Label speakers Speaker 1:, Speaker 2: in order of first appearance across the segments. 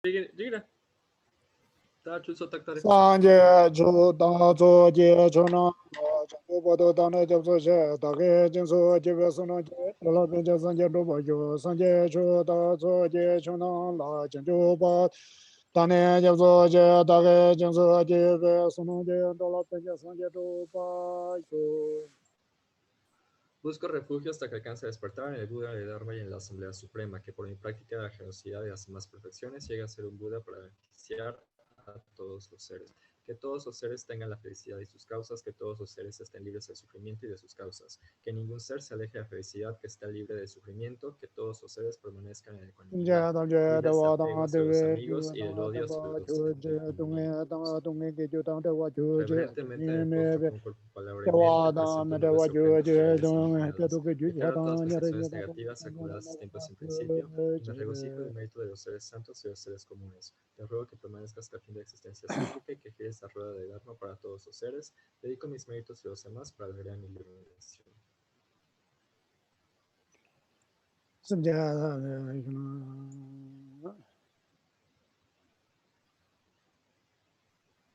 Speaker 1: Diga, ta chu so tak tare.
Speaker 2: Sanje chu da zo je chu na chu bo do da ne je so je da ge jin so je ve so na je la be je san je do bo yo sanje chu da zo je chu na la jin ju ba da ne je so je da ge jin so je ve so na je do la be je san je do ba yo.
Speaker 1: Busco refugio hasta que alcance a despertar en el Buda de Dharma y en la Asamblea Suprema, que por mi práctica de la generosidad y las demás perfecciones llegue a ser un Buda para beneficiar a todos los seres. Que todos los seres tengan la felicidad y sus causas, que todos los seres estén libres del sufrimiento y de sus causas, que ningún ser se aleje de la felicidad, que esté libre del sufrimiento, que todos los seres permanezcan en ecuanimidad, libres de apego hacia los amigos y del odio hacia los enemigos. Reverentemente me postro con cuerpo, palabra y mente, presento mi rezo ofrendas florales y iluminadas. Declaro todas mis acciones negativas anuladas a tiempo sin principio y me regocijo del mérito de los seres santos y los seres comunes. Te ruego que permanezcas hasta el fin de la existencia cíclica y que gires la rueda de Dharma para todos los seres. Dedico mis méritos y los demás para lograr mi liberación.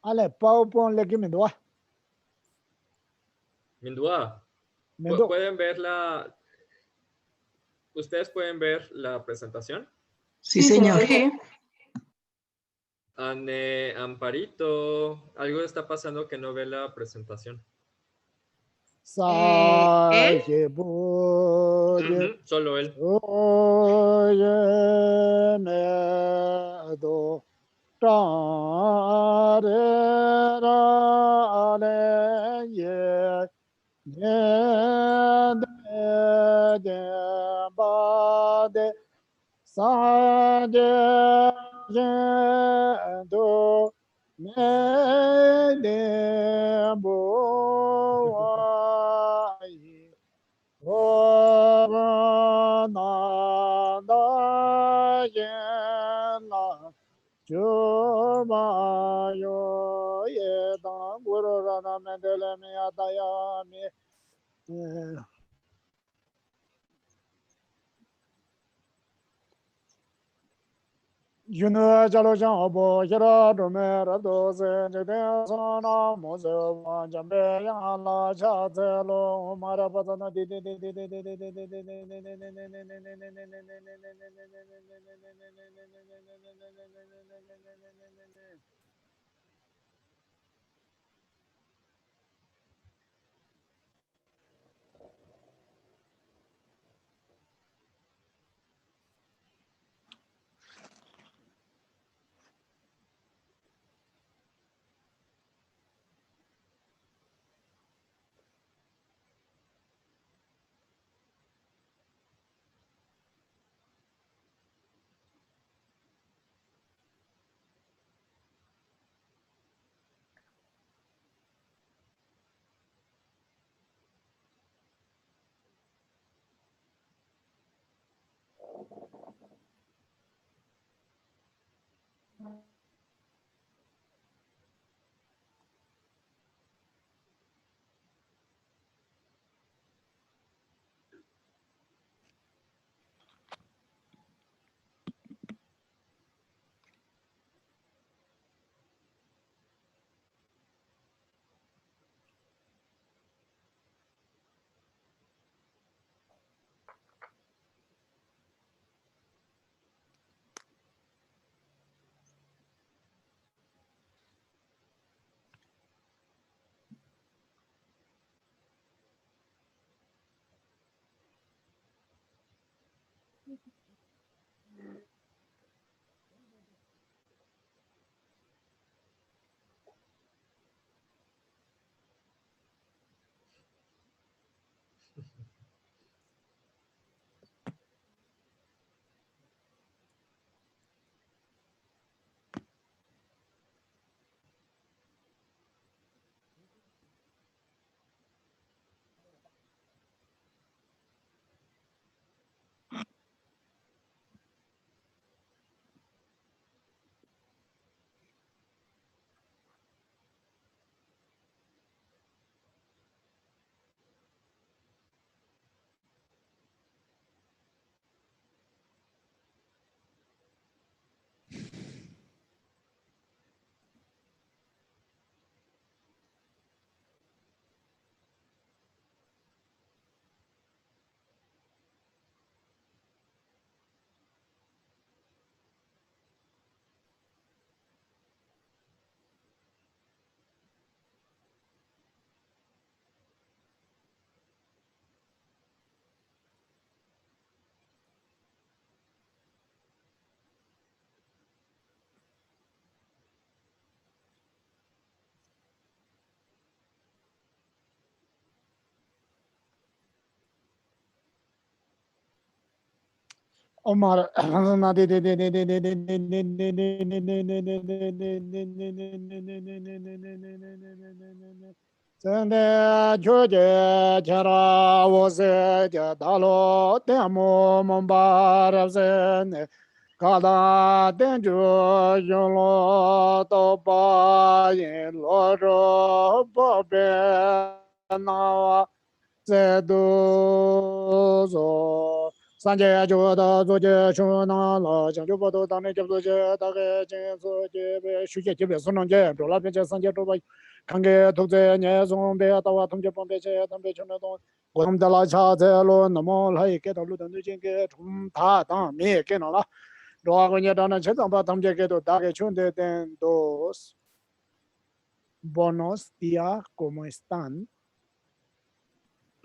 Speaker 2: Ale pau pon le que me doa.
Speaker 1: Mindua, ¿pueden ver ¿Ustedes pueden ver la presentación?
Speaker 3: Sí, señor.
Speaker 4: Sí.
Speaker 1: Amparito, algo está pasando que no ve la presentación.
Speaker 2: Sa
Speaker 4: ¿Él?
Speaker 2: ye bo ye
Speaker 1: Solo él.
Speaker 2: ye me do ta re ra le ye ye de ba de sa de ye do me de bo wa yi ho na da ye la jo ma yo ye da guru ra na me de le me ata ya mi Yunua jalo jang bo hira dume ra do se je de sa na mo se wa jam be ya la cha ze lo ma ra pa na di di di di di di di di di di di Omar Sende choje chara wose dalo temo mombar zene kada denjo yolo to ba yin lo ro bo be na zedu zo sanje jo da zo je chu na la jang jo bo do da ne je zo je da ge jin zo je be shu je be so nong je do la be je sanje do ba 강계 독재 예송 배다와 통제 범배제 담배 전에도 고람달라 차제로 넘어라이 깨달루던 늦게 좀 다다 미게 나라 로아고냐다는 제정바 담제게도 다게 춘데된 dos buenos días ¿cómo están?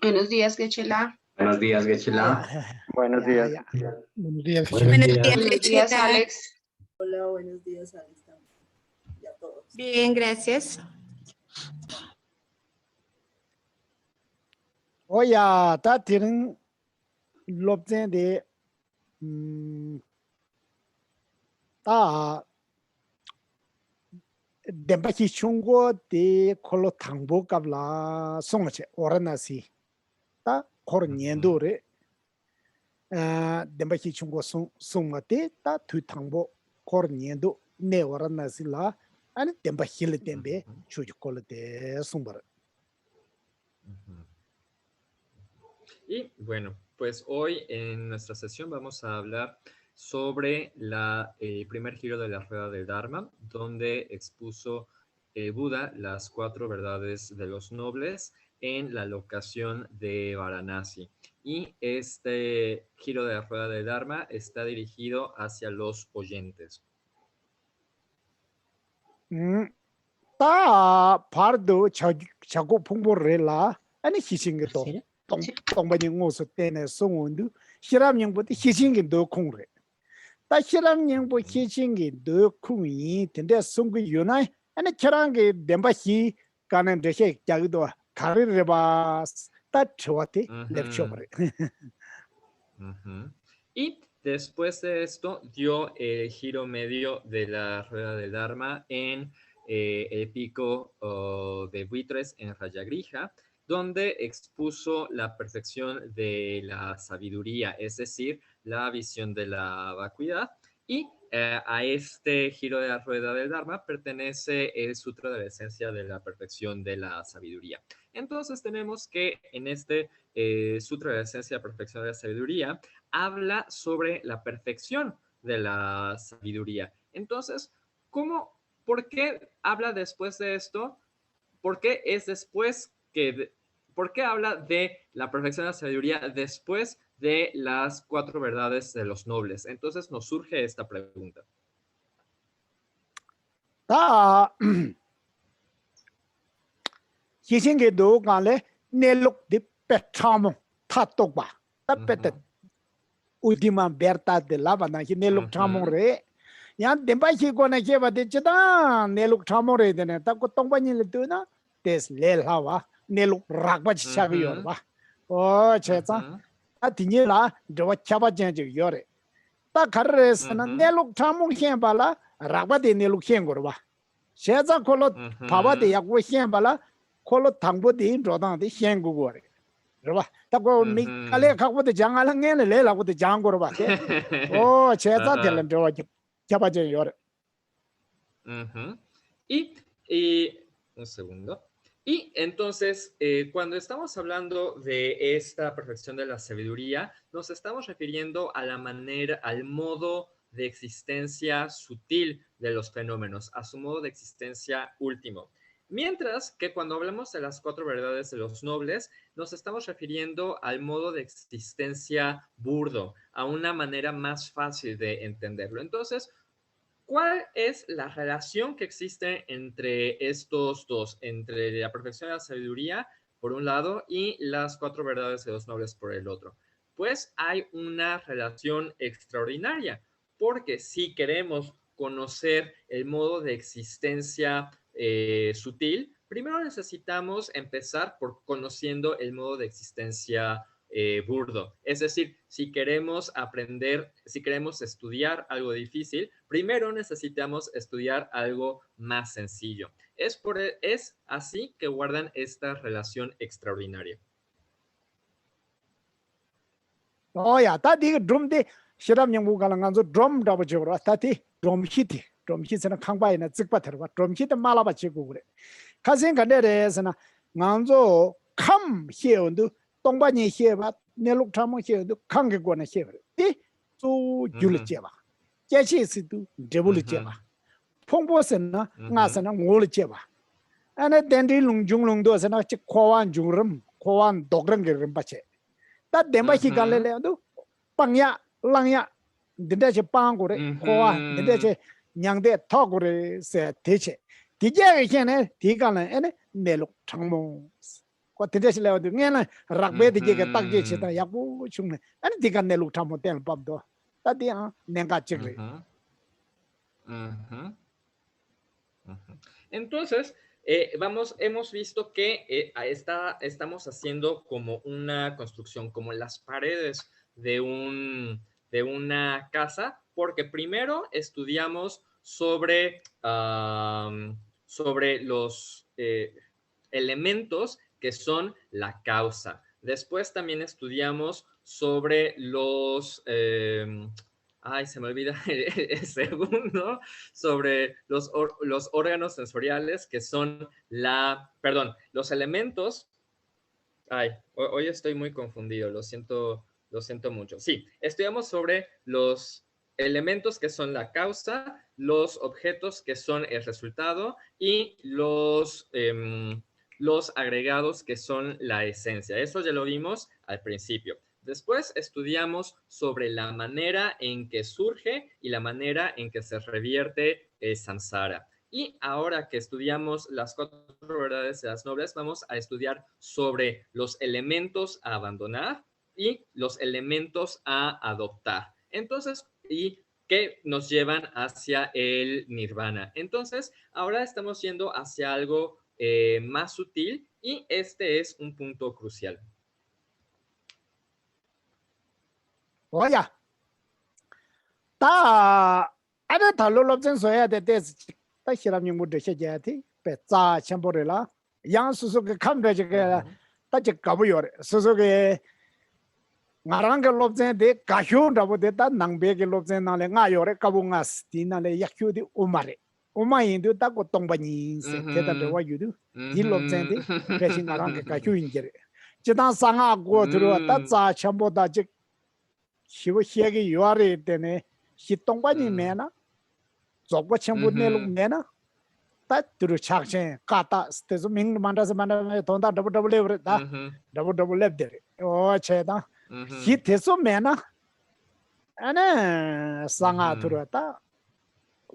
Speaker 3: Buenos días, Gechela.
Speaker 4: Buenos días, Gechela.
Speaker 5: Buenos días.
Speaker 2: Buenos días.
Speaker 4: Buenos días.
Speaker 3: Buenos días, Alex.
Speaker 6: Hola, buenos días, Alex, también. Y a todos.
Speaker 3: Bien, gracias.
Speaker 2: Oya, ta tienen lobzen de ta dembachi chungo de kolo tangbo kabla songche oranasi ta kor nyendo re dembachi chungo songate ta tu tangbo kor nyendo ne oranasi la ani dembachi le dembe chuju kolo de songbar.
Speaker 1: Y bueno, pues hoy en nuestra sesión vamos a hablar sobre el primer giro de la rueda del Dharma, donde expuso Buda las 4 verdades de los nobles en la locación de Varanasi. Y este giro de la rueda del Dharma está dirigido hacia los oyentes.
Speaker 2: Ta pardo chago pungborrela ani hisingeto 동반이 모습 때문에 송원도 희람령부터 희싱긴도 공래 다 희람령부 희싱긴도 공이 근데 송그 유나이 아니 저랑게 멤버시 가는 데에 자기도 가르를 봐 좋았대 lep쇼버래.
Speaker 1: Y después de esto dio el giro medio de la rueda del Dharma en el pico de buitres en Rayagrija, donde expuso la perfección de la sabiduría, es decir, la visión de la vacuidad. Y a este giro de la rueda del Dharma pertenece el Sutra de la Esencia de la Perfección de la Sabiduría. Entonces tenemos que en este Sutra de la Esencia de la Perfección de la Sabiduría habla sobre la perfección de la sabiduría. Entonces, ¿por qué habla después de esto? ¿Por qué es después ¿por qué habla de la perfección de la sabiduría después de las 4 verdades de los nobles? Entonces nos surge esta pregunta.
Speaker 2: 희싱게도 간래 내록 de petamo tatokba ta petet ultima berta de lavana hi neluk chamore ya demba hi gona jeba de chada neluk chamore de ne ta ko tongba ni le tu na des le lawa neluk rakba chabi yor ba o cheza a tinye la do chaba jen ji yore ta kharres na neluk chamong hen bala rakba de neluk hen gor ba cheza kolo baba de yak wo hen bala kolo tangbo de rodang de hen gu gore ro ba ta ko mi kale khakbo de jangal ngene le la ko de jang gor ba o cheza de le do chaba jen yore
Speaker 1: Y un segundo. Y entonces, cuando estamos hablando de esta perfección de la sabiduría, nos estamos refiriendo a la manera, al modo de existencia sutil de los fenómenos, a su modo de existencia último. Mientras que cuando hablamos de las 4 verdades de los nobles, nos estamos refiriendo al modo de existencia burdo, a una manera más fácil de entenderlo. Entonces, ¿cuál es la relación que existe entre estos dos? Entre la perfección de la sabiduría, por un lado, y las 4 verdades de los nobles, por el otro. Pues hay una relación extraordinaria, porque si queremos conocer el modo de existencia sutil, primero necesitamos empezar por conociendo el modo de existencia burdo. Es decir, si queremos aprender, si queremos estudiar algo difícil, primero necesitamos estudiar algo más sencillo. Es así que guardan esta relación extraordinaria.
Speaker 2: 야, 다디 드럼데 시람 연구 가능한서 드럼 잡아줘라. 다디 드럼 히트. 드럼 히트는 강바이나 직바터가 드럼 히트 말아봐 지고 그래. 가생간데에서나 난조 캄 히온도 동반이 히에바 내룩탐 히온도 강게고나 히에바. 또 줄지바. 제시스도 데블지바. 풍보선나 나서나 몰지바. 안에 덴디 룽중룽도서나 지 코완 중름 코완 독ರಂ게름 바체. 다 덴바히 갈래래도 빵야 랑야 딘데체 빵고래 코와 딘데체 냥데 타고래 세 대체 디제게 현에 디가는 에네 내룩 창몽 과 딘데체 레오도 녜나 락베 디제게 딱게 치다 야부 중네 아니 디가 내룩 창몽 될 법도 따디야 내가 찍래.
Speaker 1: Entonces, hemos visto que estamos haciendo como una construcción, como las paredes de una casa, porque primero estudiamos sobre los elementos que son la causa. Después también estudiamos sobre los... se me olvida el segundo, sobre los órganos sensoriales que son los elementos. Hoy estoy muy confundido, lo siento mucho. Sí, estudiamos sobre los elementos que son la causa, los objetos que son el resultado y los agregados que son la esencia. Eso ya lo vimos al principio. Después estudiamos sobre la manera en que surge y la manera en que se revierte el samsara. Y ahora que estudiamos las 4 verdades de las nobles, vamos a estudiar sobre los elementos a abandonar y los elementos a adoptar. Entonces, y que nos llevan hacia el nirvana. Entonces, ahora estamos yendo hacia algo más sutil y este es un punto crucial.
Speaker 2: Oye, ta ada talo lobjen soya de des ta hiram yung mudde shejati pe za chamborela yang susu ke kamde je ta je kabu yore susu ke ngarang ke lobjen de kahyu da bo de ta nangbe ke lobjen na le nga yore kabu ngas ti na le yakyu di umare umayin du ta ko tongbani se te ta de wa yudu di lobjen de pe shin ngarang ke kahyu injere jidan sanga go thro ta za chambo da je 시부 희에게 요아리 때네 희똥반이 매나 저거 전부 내로 매나 다 들어 착신 까다 스테즈 밍 만다서 만다 돈다 더블 레버다 더블 레버데 오 체다 희 대소 매나 아나 상아 들었다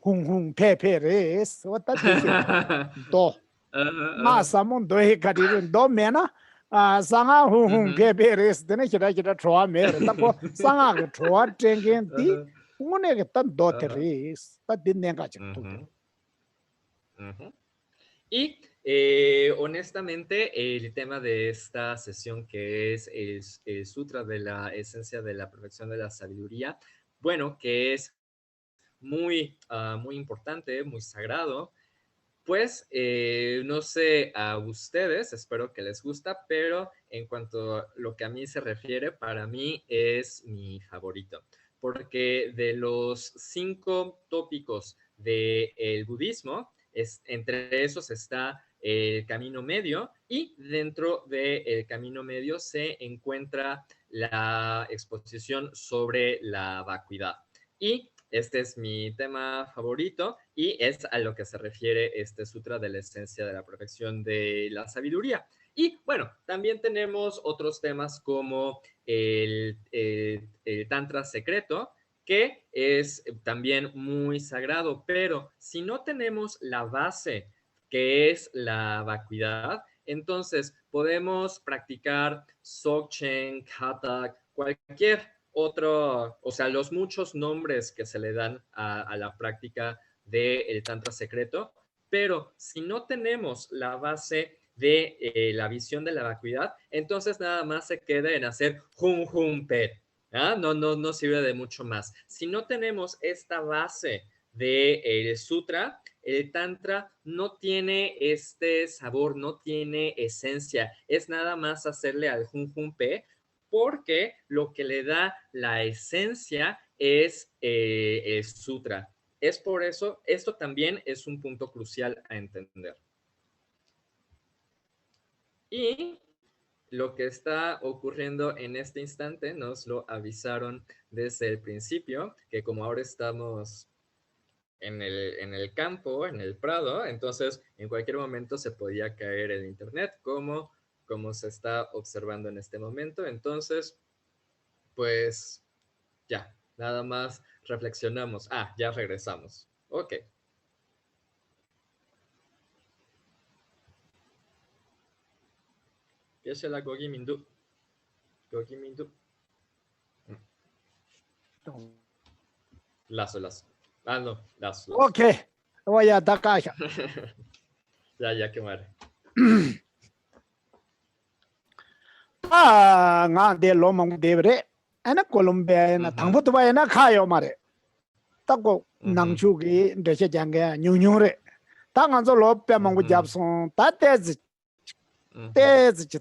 Speaker 2: 홍홍 페페레스 왔다 또 마사몬 도해 가리는 너 매나 상아 홍홍 베베레스 되네 기다 좋아 메르 딱고 상아 좋아 땡겐디 오네게 딴 도테리스 다 딘네가 적도.
Speaker 1: Y honestamente el tema de esta sesión que es el sutra de la esencia de la perfección de la sabiduría, bueno, que es muy importante, muy sagrado. Pues no sé a ustedes, espero que les gusta, pero en cuanto a lo que a mí se refiere, para mí es mi favorito, porque de los 5 tópicos del budismo, entre esos está el camino medio y dentro del camino medio se encuentra la exposición sobre la vacuidad. Y este es mi tema favorito y es a lo que se refiere este sutra de la esencia de la perfección de la sabiduría. Y bueno, también tenemos otros temas como el Tantra secreto, que es también muy sagrado, pero si no tenemos la base que es la vacuidad, entonces podemos practicar Dzogchen, Kathak, cualquier otro, o sea, los muchos nombres que se le dan a la práctica del Tantra secreto, pero si no tenemos la base de la visión de la vacuidad, entonces nada más se queda en hacer hum hum pe. ¿Ah? No sirve de mucho más. Si no tenemos esta base del sutra, el tantra no tiene este sabor, no tiene esencia, es nada más hacerle al hum hum pe, porque lo que le da la esencia es el sutra. Es por eso, esto también es un punto crucial a entender. Y lo que está ocurriendo en este instante nos lo avisaron desde el principio, que como ahora estamos en el campo, en el prado, entonces en cualquier momento se podía caer el internet, como se está observando en este momento. Entonces, pues ya, nada más reflexionamos. Ah, ya regresamos. Ok. Geshe-la Gogi Mindu. Gogi Mindu. Lazo. Ah, no, lazo.
Speaker 2: Okay. Vaya Dakasha.
Speaker 1: Ya quemar.
Speaker 2: Nga de lomang debre. Ana Colombia na thangbu to ba na khayo mare. Tako nangchu gi deshe jangya nyunyure. Ta nga zo lo pe mangu japson ta tez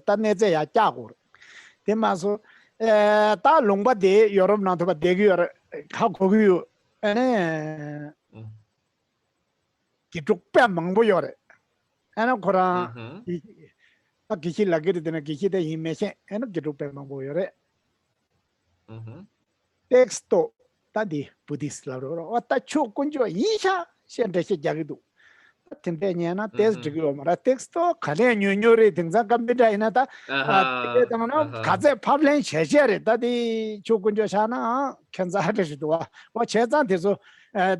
Speaker 2: ta neze ya chagur. De maso ta longba de Europe na to ba de gi yor kha gogi ane ki tuk pe mangu yore. Ana kora a kishi lagiri dena kishi de himeshe eno ki tuk pe mangu yore. Texto tadi Buddhist labro wata chukunjo isha shendeshe jagidu tende nyana text diglo mara texto khane nyonyore dingza kambida inata te tamano kaze pablen sheshere tadi chukunjo shana kenza hadeshidwa wa chezan deso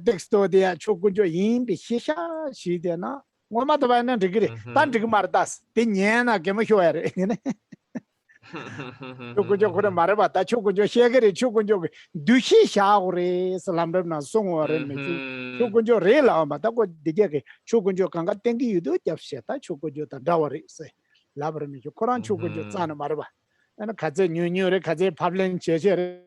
Speaker 2: texto de chukunjo imbi shisha shidena wamado bana digiri tan digmardas te nyana gemhyoere chukunjo kore marabata chukunjo shegere chukunjo dushi shaore salamna songore mechu chukunjo rela mata ko digege chukunjo kanga tengi yudo japsheta chukunjo ta dawari se labre mechu koran chukunjo tsana maraba ana kaze nyonyore kaze pablen chechere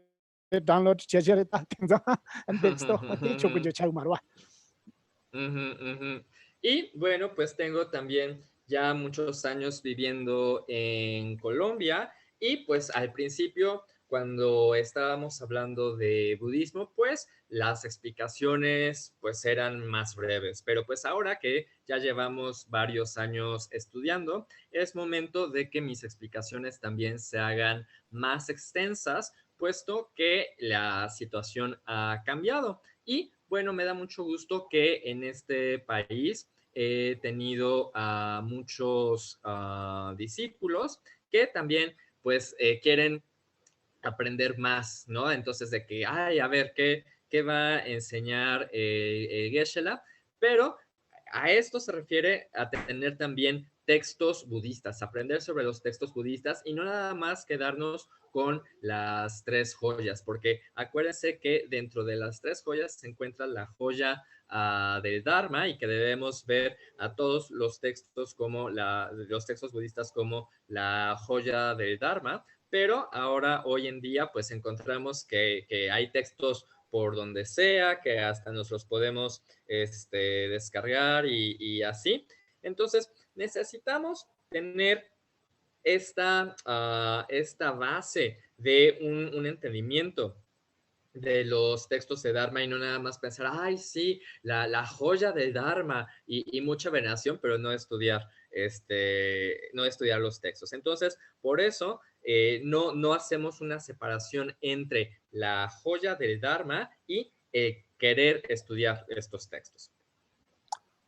Speaker 2: download chechere ta tingza and texto chukunjo chau marwa.
Speaker 1: Y bueno, pues tengo también ya muchos años viviendo en Colombia y pues al principio cuando estábamos hablando de budismo, pues las explicaciones pues eran más breves, pero pues ahora que ya llevamos varios años estudiando, es momento de que mis explicaciones también se hagan más extensas, puesto que la situación ha cambiado. Y bueno, me da mucho gusto que en este país he tenido a muchos discípulos que también pues quieren aprender más, ¿no? Entonces de que, ay, a ver, ¿qué va a enseñar Geshe-la? Pero a esto se refiere a tener también textos budistas, aprender sobre los textos budistas y no nada más quedarnos con las tres joyas, porque acuérdense que dentro de las tres joyas se encuentra la joya del Dharma y que debemos ver a todos los textos como los textos budistas como la joya del Dharma, pero ahora hoy en día pues encontramos que hay textos por donde sea, que hasta nos los podemos descargar y así. Entonces necesitamos tener esta base de un entendimiento de los textos de Dharma y no nada más pensar, ay, sí, la joya del Dharma y mucha veneración, pero no estudiar, no estudiar los textos. Entonces, por eso no hacemos una separación entre la joya del Dharma y querer estudiar estos textos.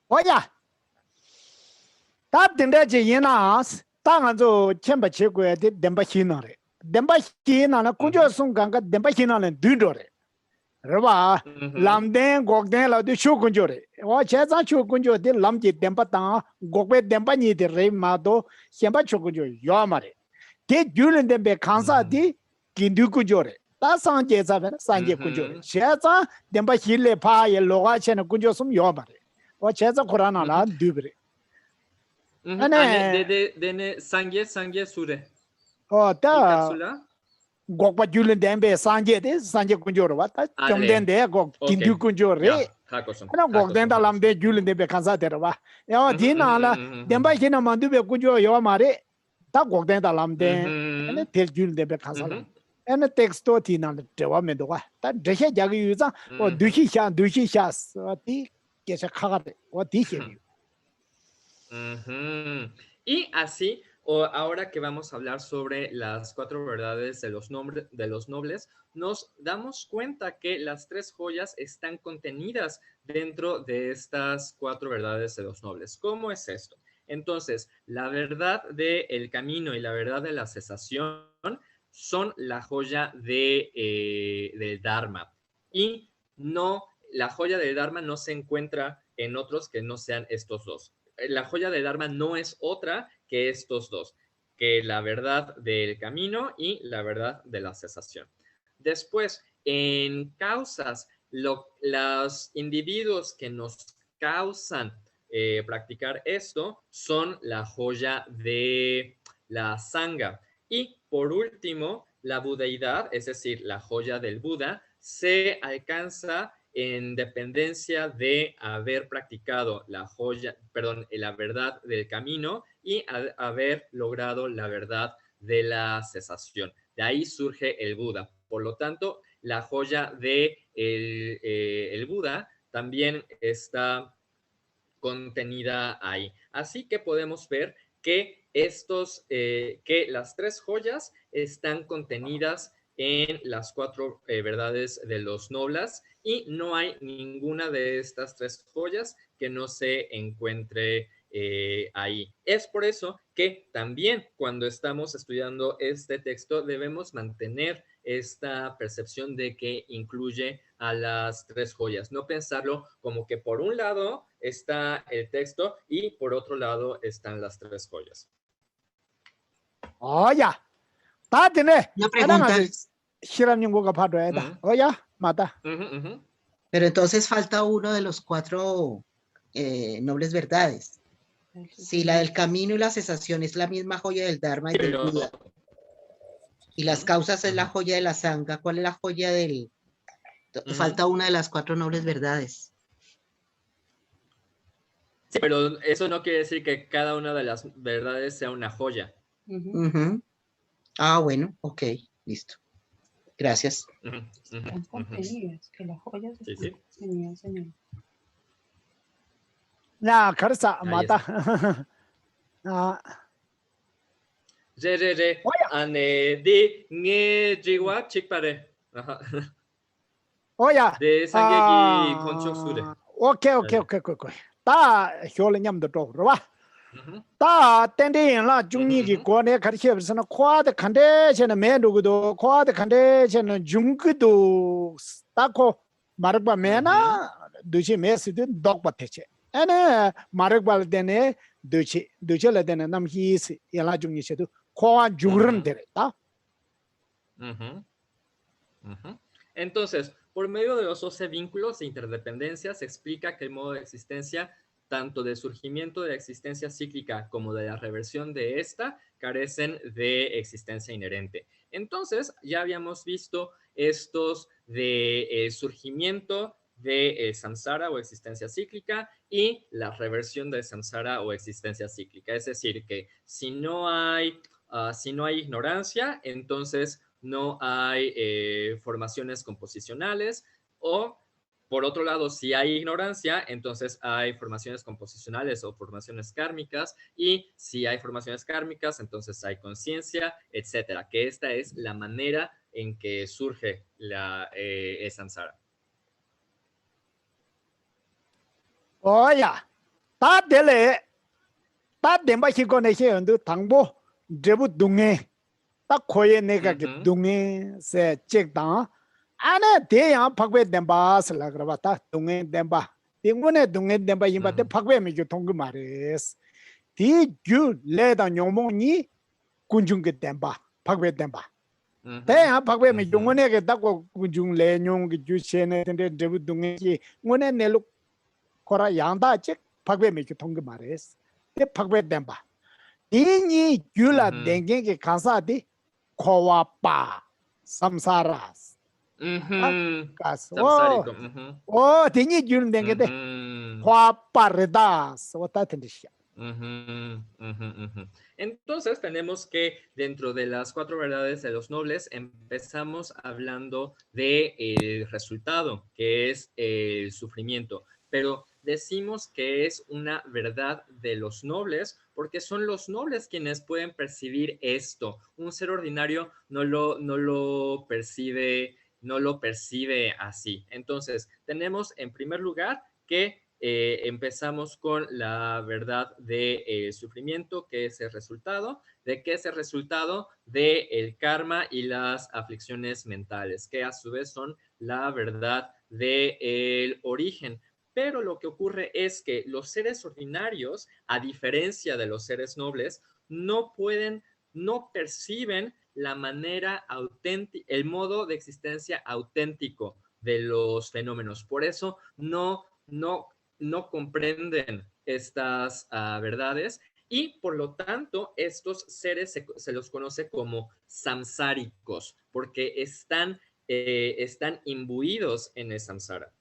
Speaker 2: Oye, ta tende che yenas ta nga zo chemba che kwe de demba hina re demba hina na kunjo sung ganga demba hina na dudo re reba lamden gokden la de shu kunjo re wa che za shu kunjo de lamji demba ta gokbe demba ni de re ma do chemba shu kunjo yo ma re de julen dembe kansa di kindu kunjo re ta sanje za be sanje kunjo re che za demba hile pa ye loga che na kunjo sum yo ma re wa che za qur'an la dubre
Speaker 1: ane de sangye sure.
Speaker 2: 어,
Speaker 1: 이
Speaker 2: 다
Speaker 1: cápsula.
Speaker 2: 곡바 줄은 덴베 산제데 산제 군조로 왔다. 좀 된데 곡 긴규 군조래.
Speaker 1: Ya, hakoson.
Speaker 2: 하나 곡된다 람데 줄은 덴베 간사데로 봐. 야, 디나라 덴바 히나 만두베 군조 요 말에 다 곡된다 람데. ane tel 줄은 덴베 간사라. ane 텍스토 디나라 데와메도 와. 다 데헤 자기 유자 어 두히샤 어디 계속 카가데. 어디 해.
Speaker 1: Y así, ahora que vamos a hablar sobre las 4 verdades de los nobles, nos damos cuenta que las 3 joyas están contenidas dentro de estas 4 verdades de los nobles. ¿Cómo es esto? Entonces, la verdad del camino y la verdad de la cesación son la joya del Dharma. Y no, la joya del Dharma no se encuentra en otros que no sean estos dos. La joya del Dharma no es otra que estos dos, que la verdad del camino y la verdad de la cesación. Después, en causas, los individuos que nos causan practicar esto son la joya de la Sangha. Y por último, la budeidad, es decir, la joya del Buda, se alcanza en dependencia de haber practicado la verdad del camino y haber logrado la verdad de la cesación. De ahí surge el Buda. Por lo tanto, la joya de el Buda también está contenida ahí. Así que podemos ver que que las 3 joyas están contenidas en las 4 verdades de los nobles y no hay ninguna de estas 3 joyas que no se encuentre ahí. Es por eso que también cuando estamos estudiando este texto debemos mantener esta percepción de que incluye a las 3 joyas, no pensarlo como que por un lado está el texto y por otro lado están las 3 joyas.
Speaker 2: Oye, 다 되네.
Speaker 3: Una pregunta.
Speaker 2: 실험연구가 받아야다. 오야, 맞다.
Speaker 3: Pero entonces falta uno de los 4 nobles verdades. Si la del camino y la cesación es la misma joya del Dharma y del Buda, y las causas es la joya de la Sangha, ¿cuál es la joya del...? Falta una de las 4 nobles verdades.
Speaker 1: Sí, pero eso no quiere decir que cada una de las verdades sea una joya.
Speaker 3: Ah, bueno, ok, listo. Gracias.
Speaker 4: Están contenidas, que las joyas están contenidas en él.
Speaker 2: 야, 그래서
Speaker 1: Ahí
Speaker 2: 맞다. 아,
Speaker 1: Re, ane di nge jiwa chikpare.
Speaker 2: 오야.
Speaker 1: De sangegi konchok sure.
Speaker 2: 오케이. 다 효능염도 또 그러봐. 다 땡땡이라 중니기 권에 가르쳐서는 코아드 컨디션은 매누고도 코아드 컨디션은 중기도 딱고 마르바 매나 두시 메시드 독바테체. 에네 마르발 데네 두치를 데네 남히스 일라 중니셔도 코아 죽으른 데다.
Speaker 1: Entonces, por medio de los 12 vínculos de interdependencia se explica que el modo de existencia tanto de surgimiento de la existencia cíclica como de la reversión de esta carecen de existencia inherente. Entonces, ya habíamos visto estos de surgimiento de samsara o existencia cíclica y la reversión de samsara o existencia cíclica. Es decir, que si no hay ignorancia, entonces no hay formaciones composicionales, o por otro lado, si hay ignorancia, entonces hay formaciones composicionales o formaciones kármicas, y si hay formaciones kármicas, entonces hay conciencia, etcétera, que esta es la manera en que surge el samsara.
Speaker 2: 오야. 다 될래. 다 덴바시 거네시 언도 당보 제부 동에 딱 코에 내가 그 동에 세 책당 안에 대야 박배 덴바스라 그러바다 동에 덴바 띵군에 동에 덴바 임바데 박배 미교 통그 말이스 디규 레다 뇽몽니 군중게 덴바 박배 덴바 대야 박배 미 용원에게 딱고 군중 레뇽 그 주체네 덴데 제부 동에 원에 내로 코라 양다 책 박배 미교 통그 말이스 데 팍베 덴바 디니 귤라 덴겐게 간사디 코와빠 삼사라스 가스
Speaker 1: Samsárico.
Speaker 2: 오 디니 귤 덴게데 코와빠르다스 왔다 텐디시야
Speaker 1: Entonces tenemos que dentro de las 4 verdades de los nobles empezamos hablando del resultado, que es el sufrimiento, pero decimos que es una verdad de los nobles porque son los nobles quienes pueden percibir esto. Un ser ordinario no lo percibe así. Entonces tenemos en primer lugar que empezamos con la verdad del sufrimiento, que es el resultado. ¿De qué es el resultado? Del karma y las aflicciones mentales, que a su vez son la verdad del origen. Pero lo que ocurre es que los seres ordinarios, a diferencia de los seres nobles, no perciben la manera auténtica, el modo de existencia auténtico de los fenómenos. Por eso no comprenden estas verdades y por lo tanto estos seres se los conoce como samsáricos porque están imbuidos en el samsara.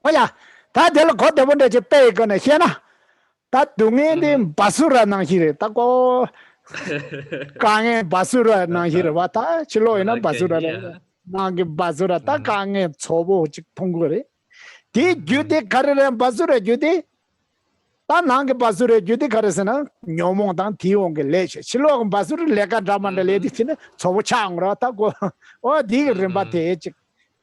Speaker 2: Oye, ta del cote bonde je pe con ejena ta dungen de basura nang hire ta ko kange basura nang hire wa ta chilo ina basura nang basura ta kange chobo chik 통거래 디 주디 가르는 바수레 주디 तानांगे बासुरे जुदी करेसना न्योमों तां तीओंगे लेचे चिलोग बासुरे लेका ड्रामांडे लेदी थिने छोबो चांगरा ता को ओ दी रिंबाते च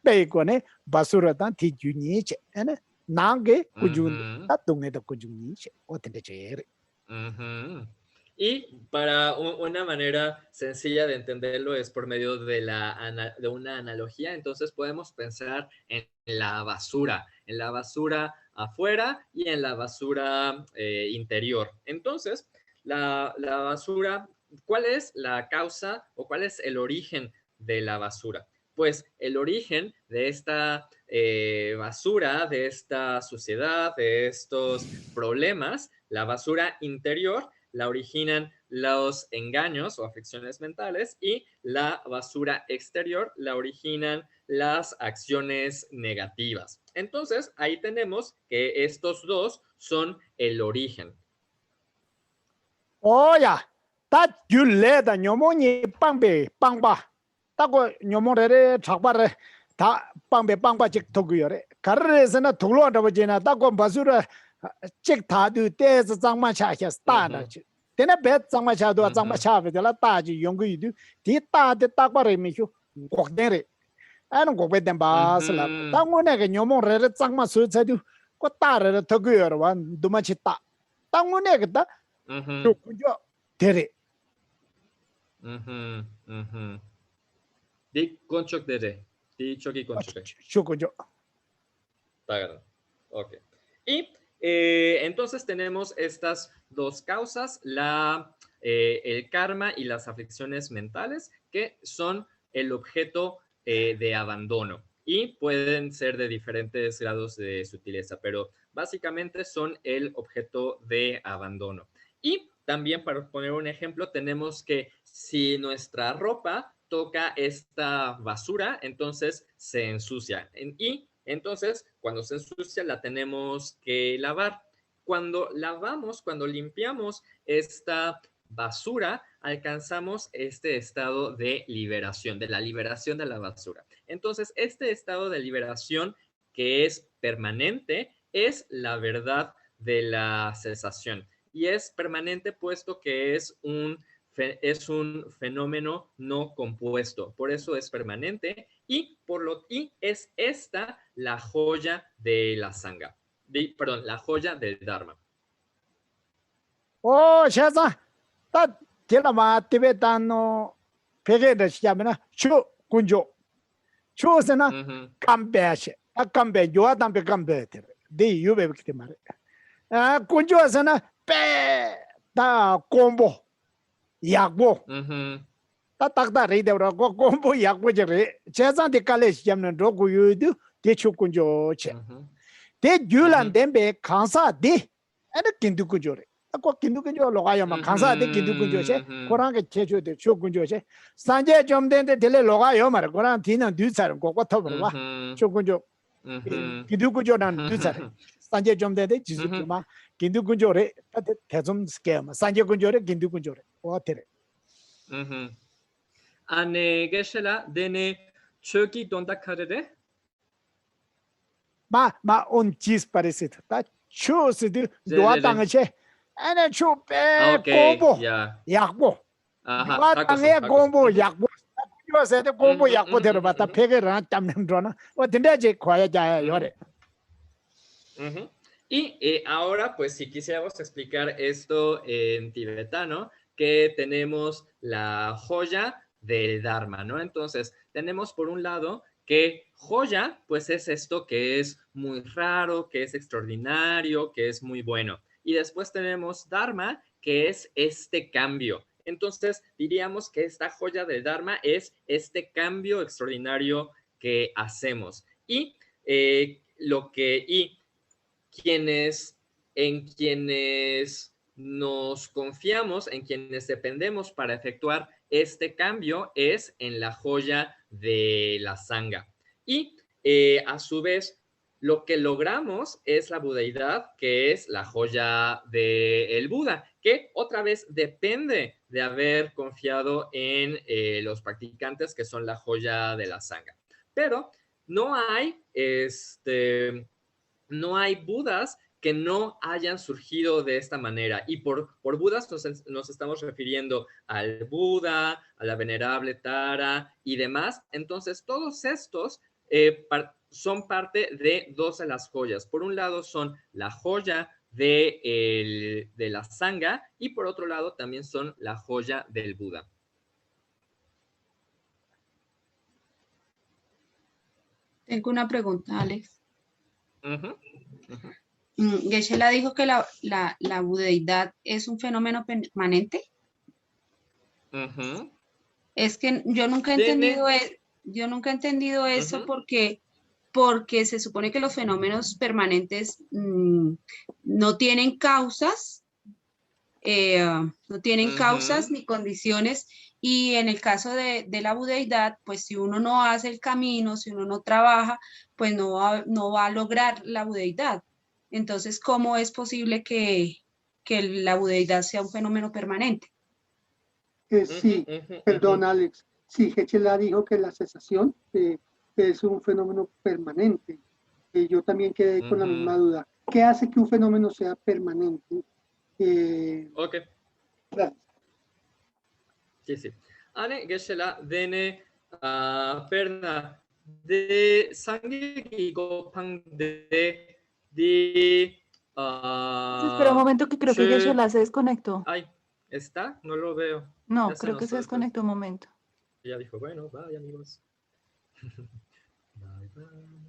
Speaker 2: पेको ने बासुरे तां ती जुनीचे एने नांगे कुजुन ता तुंगे ता कुजुनीचे ओ तेंदे चेरे
Speaker 1: Y para una manera sencilla de entenderlo es por medio de una analogía. Entonces podemos pensar en la basura afuera y en la basura interior. Entonces, la basura, ¿cuál es la causa o cuál es el origen de la basura? Pues el origen de esta basura, de esta suciedad, de estos problemas, la basura interior, la originan los engaños o aflicciones mentales y la basura exterior la originan las acciones negativas. Entonces, ahí tenemos que estos dos son el origen.
Speaker 2: Oya, ta yule da ñomoni pangbe pangba. Ta ko ñomore chakbare ta pangbe pangba chik toguyore. Karresena tuglo da bajena ta ko basura chik thadu te zangma cha ya sta tena bet zangma cha do zangma cha be la ta ji yong gu du ti ta de ta ba re mi hu gok de re an gok be den ba sala ta ngo ne ge nyomong re zangma su cha du ko ta re to gu yor wan du ma chi ta ngo ne ge ta du ku jo de re
Speaker 1: di konchok de re di choki konchok
Speaker 2: chu ku jo
Speaker 1: ta ok y entonces tenemos estas dos causas, el karma y las aflicciones mentales, que son el objeto de abandono y pueden ser de diferentes grados de sutileza, pero básicamente son el objeto de abandono. Y también, para poner un ejemplo, tenemos que si nuestra ropa toca esta basura, entonces se ensucia. Y entonces, cuando se ensucia, la tenemos que lavar. Cuando lavamos, cuando limpiamos esta basura, alcanzamos este estado de liberación, de la liberación de la basura. Entonces, este estado de liberación que es permanente es la verdad de la cesación. Y es permanente puesto que es un fenómeno no compuesto, por eso es permanente y es esta la joya de la sangha, perdón, la joya del dharma.
Speaker 2: Oh, shaza, ta tela ma tibetano pege de shamena chu kunjo. Chu sena kambesh, a kambe yo adam be kambe de yube bikte mare. Kunjo sena pe ta combo. 약보 따딱다 레이더라고 공부 약보저래 제산데 칼레시 잡는 로구유도 대축군조체 대 귤란 덴베 강사데 에는 긴두구조래 꼭 긴두 근조 로가요만 강사한테 긴두 근조체 고랑게 제주도 초 근조체 산제 좀 된데 델레 로가요 말 고랑 뒤는 뒤처럼 고고 터버와 초 근조 긴두 근조란 뒤처럼 산제 좀 된데 지수마 긴두 근조래 대좀 스케마 산제 근조래 긴두 근조래 어때래
Speaker 1: ane gesela dene choki donda karere
Speaker 2: 마 on chis parece ta cho스드 도와당che ane 초pe 공부 약보 도와당에 공부 약보 요새도 공부 약보 들어봤다 폐게랑 땀는 거나 어떤데 과야 자야 요래
Speaker 1: Y ahora, pues si quisiéramos explicar esto en tibetano, que tenemos la joya del Dharma, ¿no? Entonces, tenemos por un lado que joya, pues es esto que es muy raro, que es extraordinario, que es muy bueno. Y después tenemos Dharma, que es este cambio. Entonces, diríamos que esta joya del Dharma es este cambio extraordinario que hacemos. Y en quienes nos confiamos, en quienes dependemos para efectuar este cambio es en la joya de la sangha. Y a su vez, lo que logramos es la budeidad, que es la joya del Buda, que otra vez depende de haber confiado en los practicantes, que son la joya de la sangha. Pero no hay Budas que no hayan surgido de esta manera. Y por Budas nos estamos refiriendo al Buda, a la venerable Tara y demás. Entonces, todos estos son parte de dos de las joyas. Por un lado son la joya de la sangha y por otro lado también son la joya del Buda.
Speaker 4: Tengo una pregunta, Alex. Geshe-la dijo que la budeidad es un fenómeno permanente. Es que yo nunca he entendido eso porque se supone que los fenómenos permanentes no tienen causas, ni condiciones. Y en el caso de la budeidad, pues si uno no hace el camino, si uno no trabaja, pues no va a lograr la budeidad. Entonces, ¿cómo es posible que la budeidad sea un fenómeno permanente?
Speaker 5: Sí, perdón, Alex. Sí, Geshe-la dijo que la cesación es un fenómeno permanente. Yo también quedé con la misma duda. ¿Qué hace que un fenómeno sea permanente?
Speaker 1: Ok.
Speaker 5: Gracias.
Speaker 1: Sí. Ane Geshe-la dene perna de sangre y gopang de
Speaker 7: Espera un momento que creo que Geshe-la se desconectó.
Speaker 1: Ay, ¿está? No lo veo.
Speaker 7: No, creo que se desconectó un momento.
Speaker 1: Ya dijo, bueno, bye amigos. Bye, bye.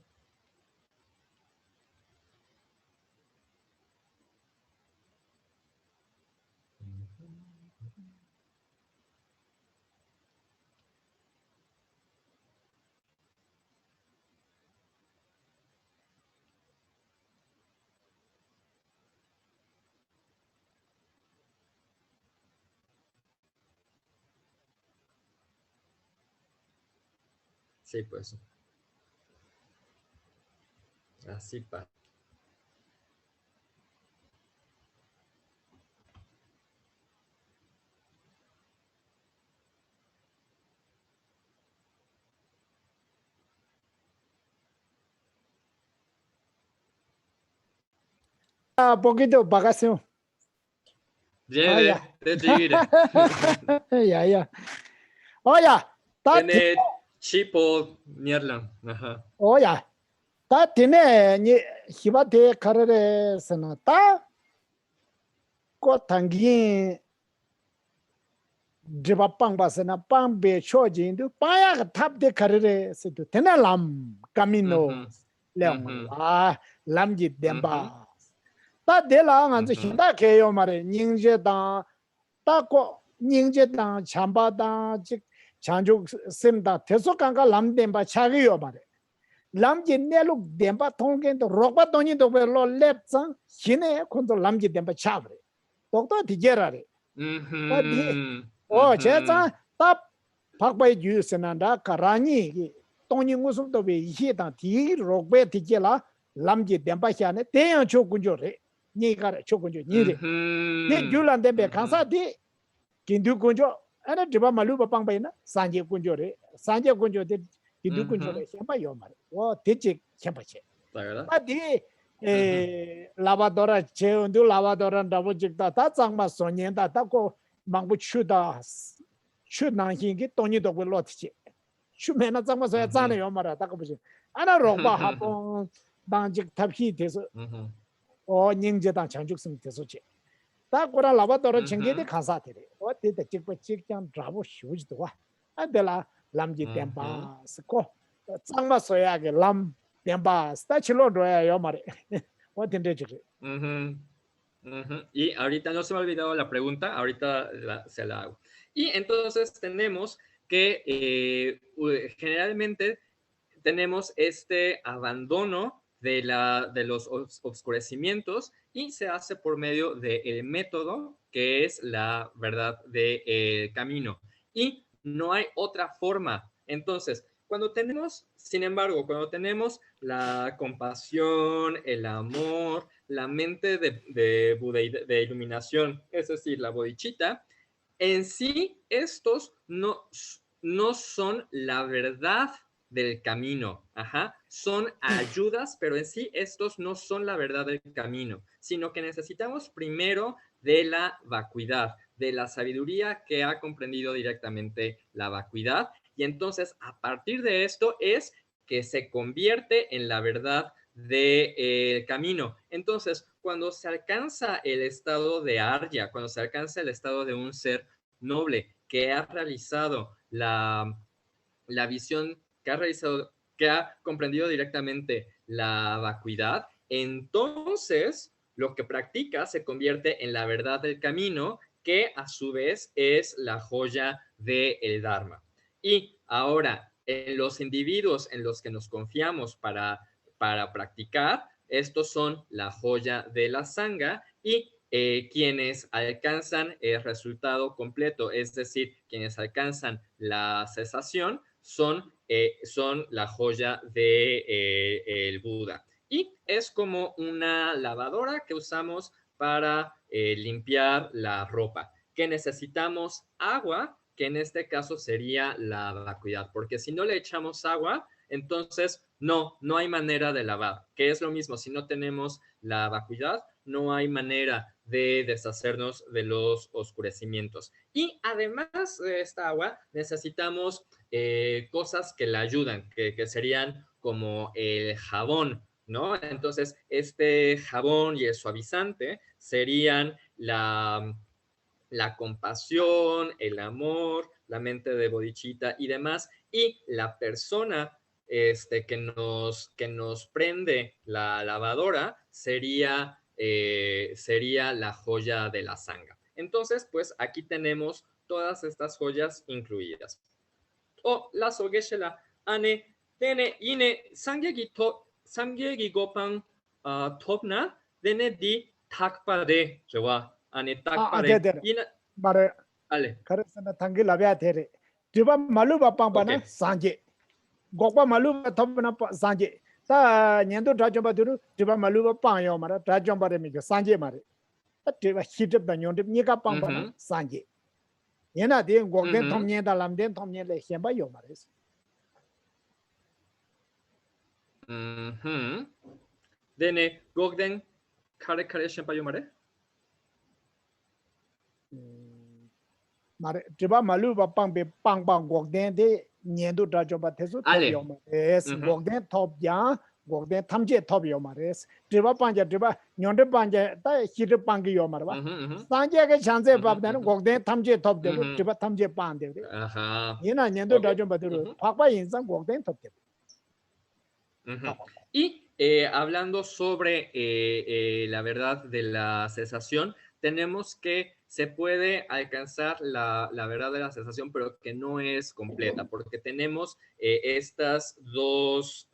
Speaker 1: Sí, pues. Así pasa.
Speaker 2: poquito vacación.
Speaker 1: Lleve, te tigre.
Speaker 2: Ya. Oye,
Speaker 1: Tiene chipo mierda. Ajá.
Speaker 2: oye, tiene ni hibate carrera senata. Tangi Dribapang basana pang be chojin du paya tap de carrera se tu tena lam camino leong lam ji demba ta de la ngan zu hinda ke yo mare ningje da ta ko ningje da chamba da ji chanju sim da teso kanga lam demba chagi yo mare lam ji ne lu demba tonggen do rokba toni do be lo lep sang hine kon do lam ji demba chabre doctor tijerare
Speaker 1: Mhm.
Speaker 2: o cheza tap pakbai ju senanda karani gi tongni ngusum to be yi ta ti rogbe tijela lamji demba chane teyan chokunjo re ni kare chokunjo ni re ne julan dembe kansa di kindu kunjo ana diba malu ba pangbai na sanje kunjo re sanje kunjo de kindu kunjo re chamba yo mare o teche chamba che ba di lavadora che undu lavadora ndabo jikta ta changma sonyen da ta ko mangbu chuda chunan hingi toni do ko lot che chumena changma so ya zane yo mara ta ko bu ana rongba hapong bangjik thaphi deso o ningje da chanjuk sing deso che 다 고라 라바도로 챙기데 가사들이 어디다 찍고 찍장 잡고 쉬우지도 와 안데라 람지 템바 스코 짱마 소야게 람 템바 스타치로도야 요 말에 어딘데 지금
Speaker 1: Y ahorita no se me ha olvidado la pregunta, ahorita se la hago. Y entonces tenemos que generalmente tenemos este abandono de los oscurecimientos y se hace por medio del método que es la verdad del camino. Y no hay otra forma. Entonces, sin embargo, cuando tenemos la compasión, el amor, la mente de iluminación, es decir, la bodhicitta, en sí estos no son la verdad del camino, son ayudas, pero en sí estos no son la verdad del camino, sino que necesitamos primero de la vacuidad, de la sabiduría que ha comprendido directamente la vacuidad, y entonces a partir de esto es que se convierte en la verdad del camino. Entonces, cuando se alcanza el estado de Arya, cuando se alcanza el estado de un ser noble que ha realizado la visión, que ha comprendido directamente la vacuidad, entonces lo que practica se convierte en la verdad del camino, que a su vez es la joya del Dharma. Y ahora, en los individuos en los que nos confiamos para practicar, estos son la joya de la Sangha, y quienes alcanzan el resultado completo, es decir, quienes alcanzan la cesación, son la joya del Buda. Y es como una lavadora que usamos para limpiar la ropa, que necesitamos agua, que en este caso sería la vacuidad, porque si no le echamos agua, entonces no hay manera de lavar, que es lo mismo, si no tenemos la vacuidad, no hay manera de deshacernos de los oscurecimientos. Y además de esta agua, necesitamos cosas que la ayudan, que serían como el jabón, ¿no? Entonces, este jabón y el suavizante serían la compasión, el amor, la mente de bodhicitta y demás, y la persona que nos prende la lavadora sería la joya de la Sangha. Entonces, pues aquí tenemos todas estas joyas incluidas. La Sogeshela ane tene ine samgyegi gopan topna dene di takpa de rewa ane takpa de ina
Speaker 2: mare
Speaker 1: ale
Speaker 2: karesana tangi labya tere diba malu ba pangpa sanje gokpa malu ba topna sanje ta nyendo drajomba duru diba malu ba pangyo mara drajomba re mi sanje mare diba hidip da nyondip nika pangpa sanje yana de gokden thomnyen da lamden thomnyen le hemba yo mare
Speaker 1: dene gokden kare shenpa yo mare
Speaker 2: mare diba malu ba pang gokden de nyendo drajomba tesu yo mare gokden top ya gokden thamje top yo mare diba panja diba nyonde panja ta hidip pangi yo mare ba sanje ke chance babdan gokden thamje top de diba thamje pan de yana nyendo drajomba duru phakpa insan gokden top de.
Speaker 1: Y hablando sobre la verdad de la cesación, tenemos que se puede alcanzar la verdad de la cesación, pero que no es completa, porque tenemos estas dos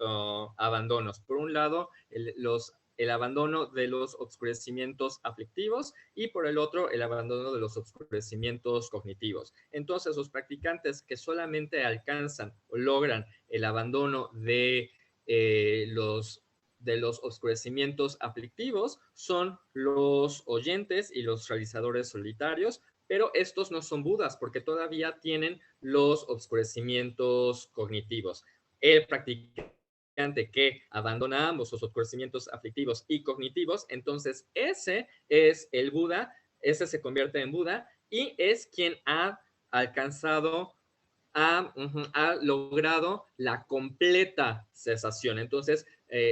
Speaker 1: abandonos. Por un lado, los el abandono de los oscurecimientos aflictivos y por el otro el abandono de los oscurecimientos cognitivos. Entonces los practicantes que solamente alcanzan o logran el abandono de los oscurecimientos aflictivos son los oyentes y los realizadores solitarios, pero estos no son budas porque todavía tienen los oscurecimientos cognitivos. El practicante que abandona ambos los oscurecimientos aflictivos y cognitivos, entonces ese es el Buda, ese se convierte en Buda y es quien ha alcanzado, ha logrado la completa cesación. Entonces,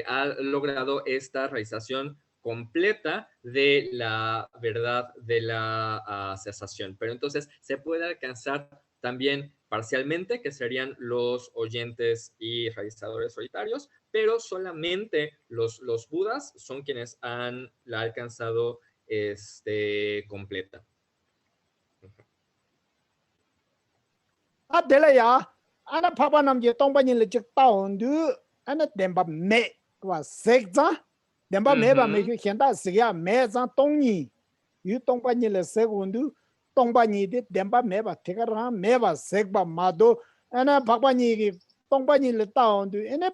Speaker 1: ha logrado esta realización completa de la verdad de la cesación. Pero entonces se puede alcanzar también parcialmente, que serían los oyentes y realizadores solitarios, pero solamente los budas son quienes han la alcanzado completa.
Speaker 2: Adelaya, ana papa namje tongpa ni le chik taon du, ana demba me, kwa sek zang, demba me ba me yu hienda sikya me zang tong ni, yu tongpa ni le sek undu, tongpa ni di demba me ba tika rang, me ba sek ba ma do, ana papa ni ki tongpa ni le taon du, ana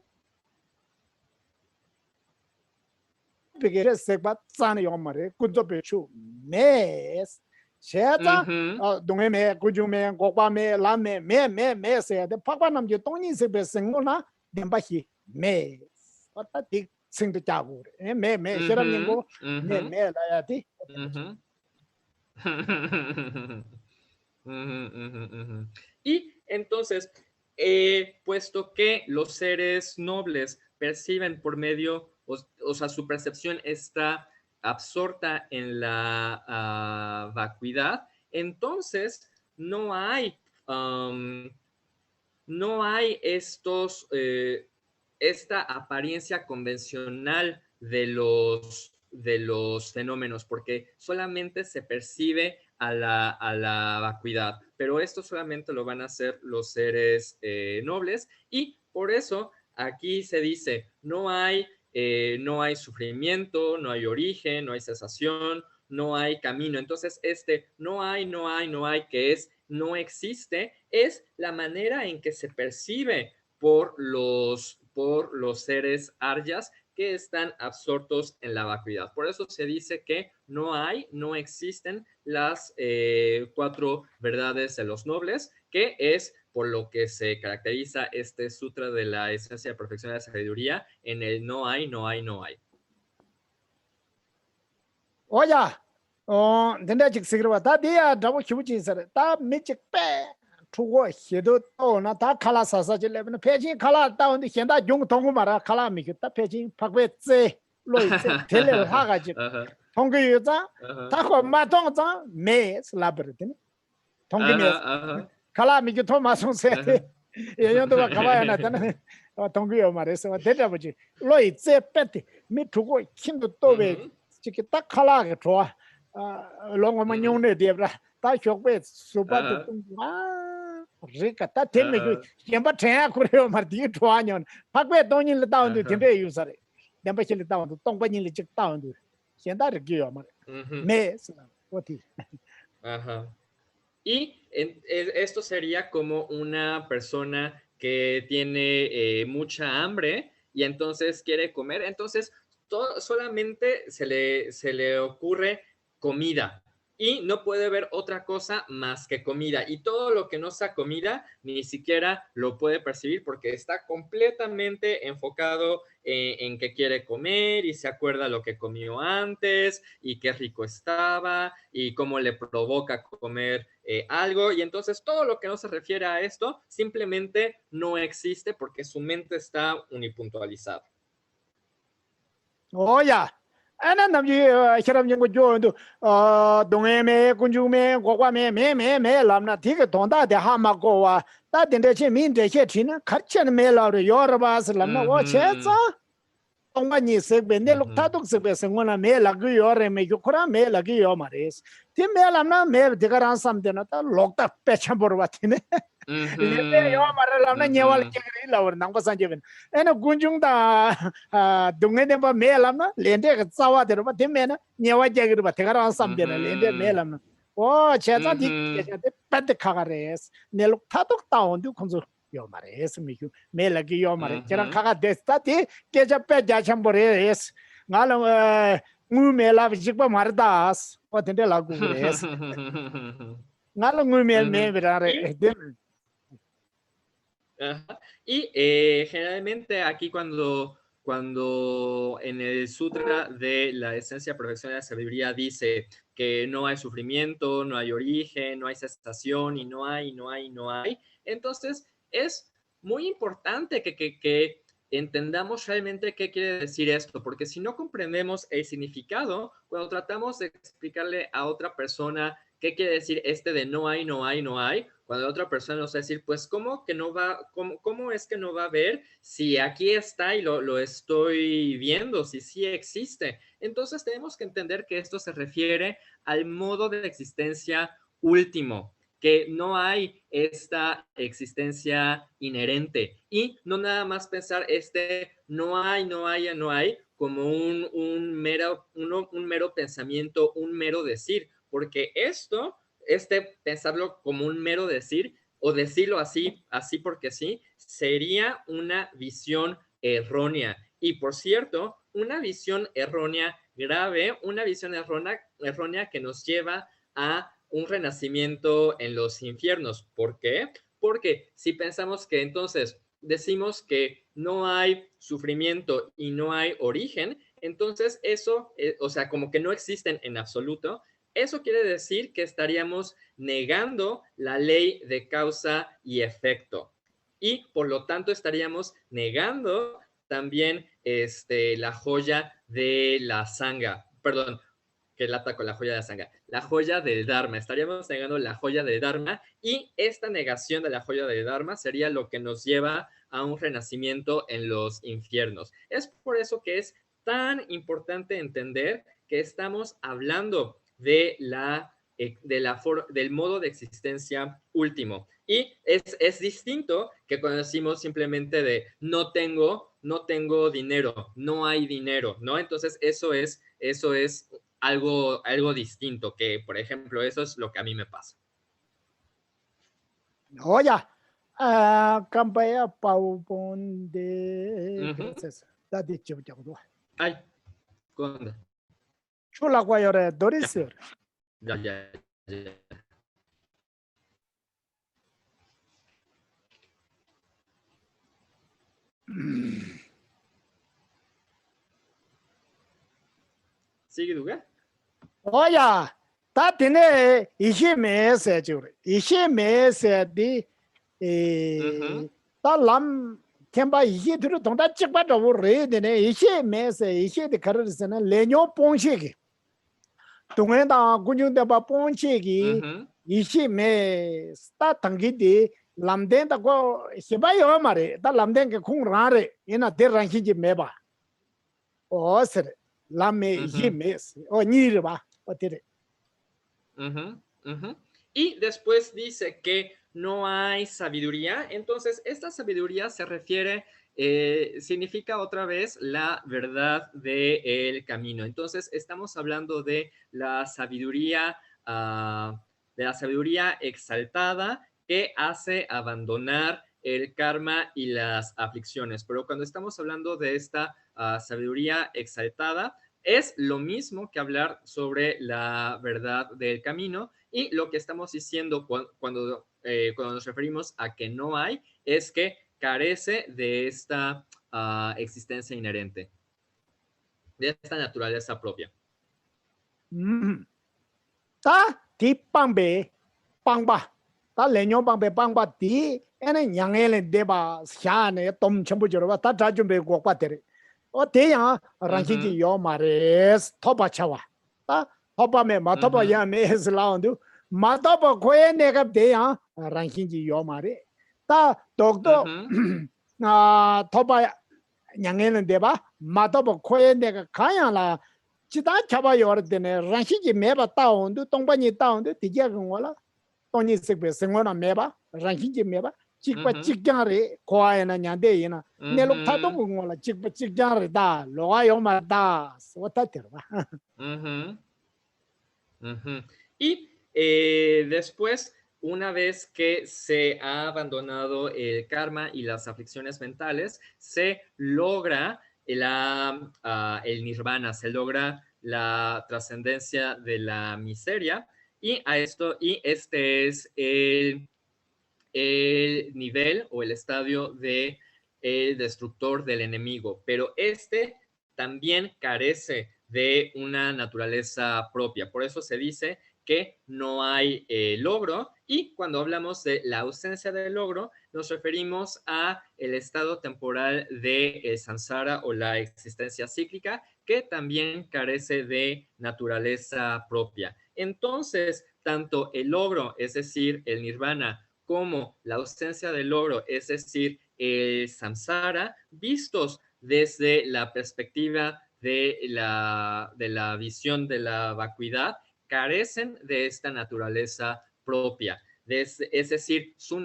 Speaker 2: peke sek ba zang yon ma re, kunzo pe chu, mes, Sheta, dunga me, kuju me, gokpa me, la me, me, se, de papa nam je tongni se be singo na, demba hi, me, wata dik sing de chagu, me, shiram nimbo, me, la ya ti.
Speaker 1: Y entonces, puesto que los seres nobles perciben por medio, o sea, su percepción está absorta en la vacuidad, entonces no hay esta apariencia convencional de los fenómenos, porque solamente se percibe a la vacuidad, pero esto solamente lo van a hacer los seres nobles y por eso aquí se dice, no hay sufrimiento, no hay origen, no hay cesación, no hay camino. Entonces, no hay, que es no existe, es la manera en que se percibe por los seres aryas que están absortos en la vacuidad. Por eso se dice que no existen las 4 verdades de los nobles, que es por lo que se caracteriza este sutra de la esencia de perfección de la sabiduría en el no hay.
Speaker 2: Oya, denda chik sikirwa, ta diya drabu shibuchi sar, ta mi chik pe, chugo hidu to na, ta kala sasa chile, pechin kala ta undi hienda yung tongu mara kala mikyo, ta pechin pakwe tse, loi tse, tele haga chik, tongu yu zang, ta kwa ma tong zang, me slabar dine, tongu me, kala mikyo to ma song se, yon to kabaya na tana, tongu yu mara se, denda buchi, loi tse peti, mi chugo hindu tobe, chiki ta kala ke chua, longo ma nyong ne diebra, ta shokbe supa tu tung, rika, ta teme yu, yamba chaya kureo mar di chua nyon, pakwe tongin le taon du, timbe yu sare, yamba chi le taon du, tongpa nyin le chik taon du, yanda riki yu mar, me, oti.
Speaker 1: Y esto sería como una persona que tiene mucha hambre y entonces quiere comer, entonces solamente se le ocurre comida y no puede ver otra cosa más que comida y todo lo que no sea comida ni siquiera lo puede percibir porque está completamente enfocado en que quiere comer y se acuerda lo que comió antes y qué rico estaba y cómo le provoca comer algo y entonces todo lo que no se refiere a esto simplemente no existe porque su mente está unipuntualizada.
Speaker 2: Oya, ana namji hiram nyingo jondo, dongye me, kunju me, gokwa me, lamna, tiga tonda de hama gowa, ta dinde chi min de che china, karchen me la re yorba se lamna, wo che za, tongba ni sekbe, ne luk taduk sekbe sengona me la gu yore me, yukura me la gu yo mares. Ti me lamna, me diga ransam dena, ta lokta pechan borwa tine, lende yo mara lamna nyawal chegri lawar nang pasan jeben ena gunjung da dungai de ba me lamna lende ka sawa de ba demena nyawa chegri ba tegara sam de lende me lamna o cheza di keja de pad khagares neluk thatuk taon du khonzo yo mares mi ku me lagi yo mare chera khaga desta ti keja pe ja chambore es ngalo ngu me la jikba mardas o tende la gures ngalo ngu me verare
Speaker 1: Y generalmente aquí cuando en el Sutra de la Esencia, Perfección y la Sabiduría dice que no hay sufrimiento, no hay origen, no hay cesación y no hay, entonces es muy importante que entendamos realmente qué quiere decir esto, porque si no comprendemos el significado, cuando tratamos de explicarle a otra persona qué quiere decir de no hay, cuando la otra persona nos va a decir, pues, ¿cómo que no va, cómo es que no va a ver si aquí está y lo estoy viendo, si sí existe? Entonces tenemos que entender que esto se refiere al modo de existencia último, que no hay esta existencia inherente y no nada más pensar no hay como un mero pensamiento, un mero decir, porque pensarlo como un mero decir o decirlo así porque sí, sería una visión errónea. Y por cierto, una visión errónea grave, una visión errónea que nos lleva a un renacimiento en los infiernos. ¿Por qué? Porque si pensamos que entonces decimos que no hay sufrimiento y no hay origen, entonces eso, o sea, como que no existen en absoluto, eso quiere decir que estaríamos negando la ley de causa y efecto. Y por lo tanto estaríamos negando también la joya de la sangha. Perdón, que lata con la joya de la sangha. La joya del Dharma. Estaríamos negando la joya del Dharma y esta negación de la joya del Dharma sería lo que nos lleva a un renacimiento en los infiernos. Es por eso que es tan importante entender que estamos hablando del modo de existencia último. Y es distinto que cuando decimos simplemente de no tengo dinero, no hay dinero, ¿no? Entonces eso es algo distinto, que por ejemplo eso es lo que a mí me pasa.
Speaker 2: Oye, campaya pau ponde princesa.
Speaker 1: Ay, ¿cómo?
Speaker 2: Chula guayore dorisir.
Speaker 1: Ya. ¿Sigue lugar?
Speaker 2: Oye, ta tiene ishi mese churi. Ishi mese di ta lam tenpa ishi turu tongta chikpa chabu re dine ishi mese ishi di karisana lenyo pongshi ki. Tungen ta kunjung tenpa pongshi ki ishi mese ta tangi di lamden ta ko shiba yo mare ta lamden ke khung rare ina der rangshi ji meba. O sere. Lame yemes o nirba o tere.
Speaker 1: Y después dice que no hay sabiduría. Entonces, esta sabiduría se refiere, significa otra vez la verdad del camino. Entonces, estamos hablando de la sabiduría exaltada que hace abandonar el karma y las aflicciones. Pero cuando estamos hablando de esta sabiduría exaltada, es lo mismo que hablar sobre la verdad del camino, y lo que estamos diciendo cuando nos referimos a que no hay es que carece de esta existencia inherente, de esta naturaleza propia.
Speaker 2: Ta ti pangbe pangba ta leño pangbe pangba ti ene nyangele deba shane tom chambu joroba ta jumbe gokwa tere. O te yang rangji yo mares topa chawa. Ta topa me ma topa ya me slaundu ma topa koe negap te yang rangji yo mare. Ta dokto topa nyangele deba ma topa koe nega kaya la chita chaba yor dene rangji meba taondu tongpa ni taondu tijia gongwala Tony Sigbe, Singona Meba, Ranking Meba, Chikpa Chikjari, Koana Nyandena, Nelo Tadomola, Chikpa Chikjari da, Loayoma das, what that.
Speaker 1: Y después, una vez que se ha abandonado el karma y las aflicciones mentales, se logra el nirvana, se logra la trascendencia de la miseria, y este es el nivel o el estadio de el destructor del enemigo, pero este también carece de una naturaleza propia. Por eso se dice que no hay logro, y cuando hablamos de la ausencia de logro, nos referimos a el estado temporal de samsara o la existencia cíclica, que también carece de naturaleza propia. Entonces, tanto el logro, es decir, el nirvana, como la ausencia de logro, es decir, el samsara, vistos desde la perspectiva de la visión de la vacuidad, carecen de esta naturaleza propia. Es decir, su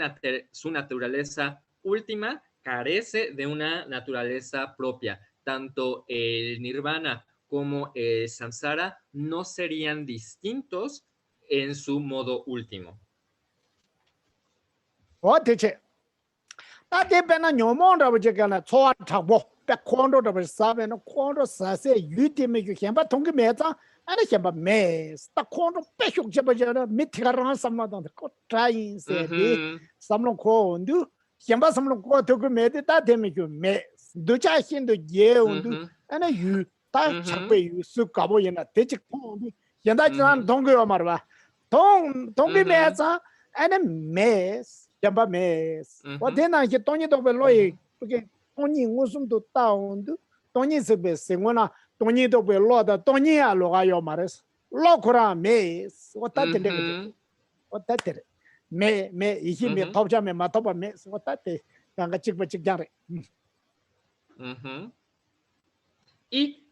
Speaker 1: naturaleza última carece de una naturaleza propia. Tanto el nirvana como el samsara no serían distintos en su modo último.
Speaker 2: Ana chamba mes ta kondo peshuk chamba jara mitikaran samladon ko trying se de samlon ko ndu chamba samlon ko to ko me de ta de me ko mes do cha hin do ye ndu ana yu ta chakpe yu su ka bo yana de chik ko ndu yanda jan dong yo marwa dong bi mesa ana mes chamba mes wa de na ki toni do be loi porque toni ngusum do ta ndu toni se be sengona Tony do be lo da Tony a lo gayo mares. Lo kora mes. What that did. What that me ihi me topja me matopa mes. What that ganga chikpa chikjare.
Speaker 1: Y,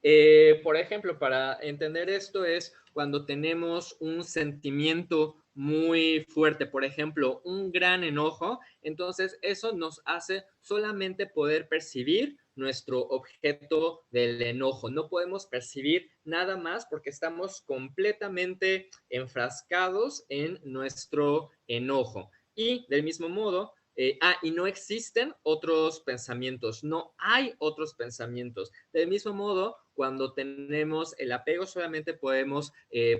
Speaker 1: por ejemplo, para entender esto es cuando tenemos un sentimiento muy fuerte, por ejemplo, un gran enojo, entonces eso nos hace solamente poder percibir nuestro objeto del enojo. No podemos percibir nada más porque estamos completamente enfrascados en nuestro enojo. Y del mismo modo, y no existen otros pensamientos, no hay otros pensamientos. Del mismo modo, cuando tenemos el apego, solamente podemos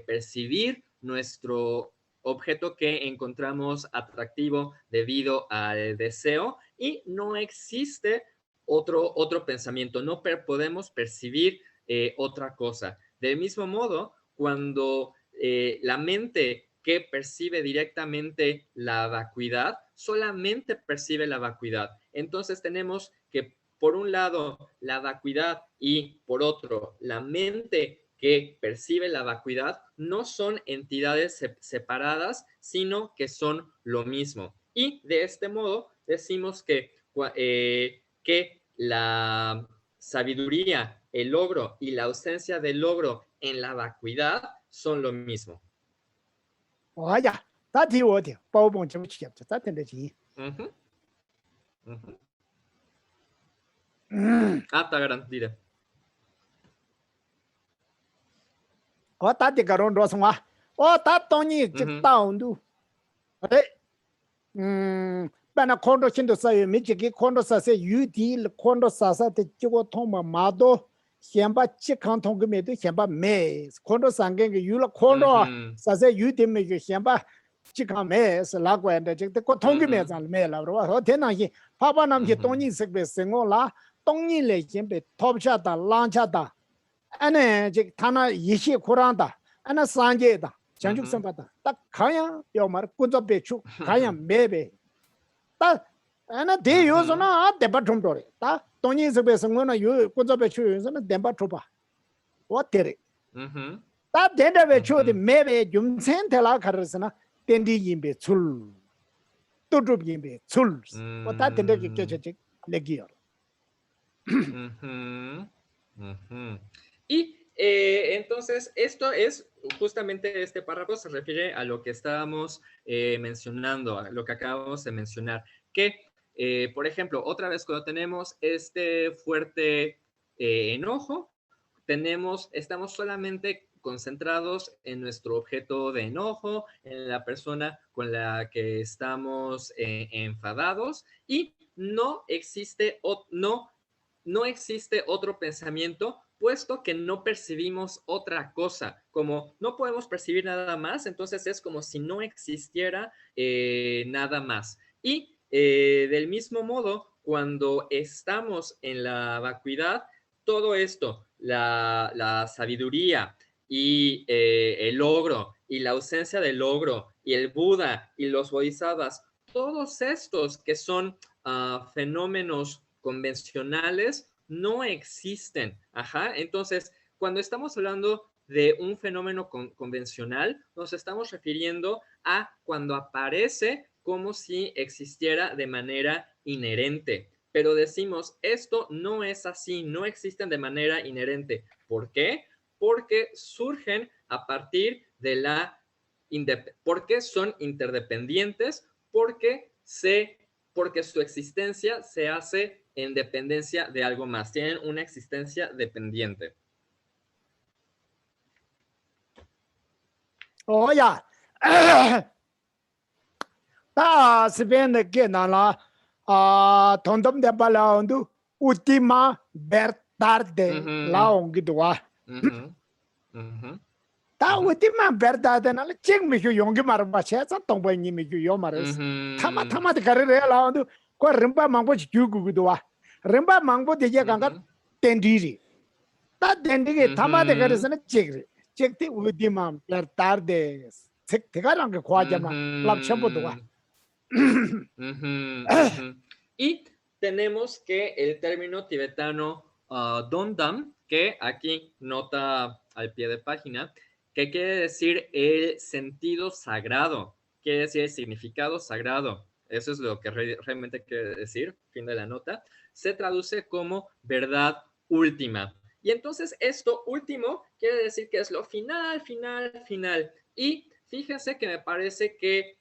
Speaker 1: percibir nuestro objeto que encontramos atractivo debido al deseo, y no existe otro pensamiento, no podemos percibir otra cosa. Del mismo modo, cuando la mente que percibe directamente la vacuidad, solamente percibe la vacuidad. Entonces tenemos que, por un lado, la vacuidad, y por otro, la mente que percibe la vacuidad, no son entidades separadas, sino que son lo mismo. Y de este modo decimos que la sabiduría, el logro y la ausencia del logro en la vacuidad son lo mismo.
Speaker 2: Vaya, está tío, tío. Pau bon chum chiap, está tende chi.
Speaker 1: Está garantida.
Speaker 2: O ta de garon ro swa. O ta toni chik taun du. Bana kondo chindo sa mi chiki kondo sa se yu di kondo sa te chigo thoma ma do xianba chikan thong me do xianba me kondo sangen ge yu la kondo sa se yu de me ge xianba chikan me sa la gwa de chik ko thong me zan me la ro ho de na hi pa pa nam hi tong ni sik be sengo la tong ni le chen be top cha da lang cha da ane chik thana yi shi khurang da ana sanje da chanjuk sam da ta khaya yo mar kunzo be chu khaya me be ana de yo so na deba thumdore ta toni se be sangona yo kunzo be chu so na deba thupa what tere ta denda be chu de mebe jum sen tela kharsana tendi yimbe chul tudub yimbe chul what ta denda ke legi
Speaker 1: Y entonces, esto es, justamente este párrafo se refiere a lo que estábamos mencionando, a lo que acabamos de mencionar, que, por ejemplo, otra vez cuando tenemos este fuerte enojo, estamos solamente concentrados en nuestro objeto de enojo, en la persona con la que estamos enfadados y no existe otro pensamiento, puesto que no percibimos otra cosa. Como no podemos percibir nada más, entonces es como si no existiera nada más. Y del mismo modo, cuando estamos en la vacuidad, todo esto, la sabiduría y el logro y la ausencia del logro y el Buda y los bodhisattvas, todos estos que son fenómenos convencionales no existen. Ajá. Entonces, cuando estamos hablando de un fenómeno convencional, nos estamos refiriendo a cuando aparece como si existiera de manera inherente. Pero decimos, esto no es así, no existen de manera inherente. ¿Por qué? Porque surgen a partir de porque son interdependientes, porque su existencia se hace en dependencia de algo más, tienen una existencia dependiente.
Speaker 2: Oya, ta sibende ke nala thondom de balaundu ultima verdade laongidwa. Ta ultima verdade nala ching mi yongi marba che sa tongbo ni mi yo mares. Tama de karere laundu ko rimba mangbo chugugudwa. Rimba mangbo de ye ganga tendiri. Ta tendiri tama de karesana chigri. Chekti ultima verdade. Tegarang ke kwajama lab chambodowa.
Speaker 1: Y tenemos que el término tibetano Dondam, que aquí nota al pie de página, que quiere decir el sentido sagrado, quiere decir el significado sagrado. Eso es lo que realmente quiere decir, fin de la nota. Se traduce como verdad última. Y entonces esto último quiere decir que es lo final, final, final. Y fíjense que me parece que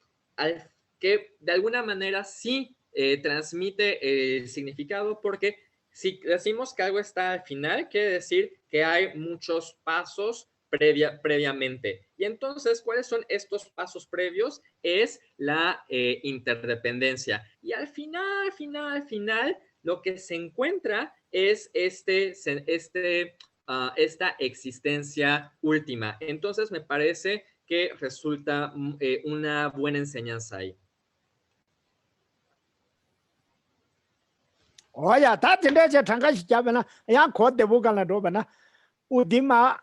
Speaker 1: de alguna manera sí transmite el significado, porque si decimos que algo está al final, quiere decir que hay muchos pasos previamente. Y entonces, ¿cuáles son estos pasos previos? Es la interdependencia. Y al final, lo que se encuentra es esta existencia última. Entonces, me parece que resulta una buena enseñanza ahí.
Speaker 2: Oya, ta tinde che tanga jabana ya ko de bugala do bana udima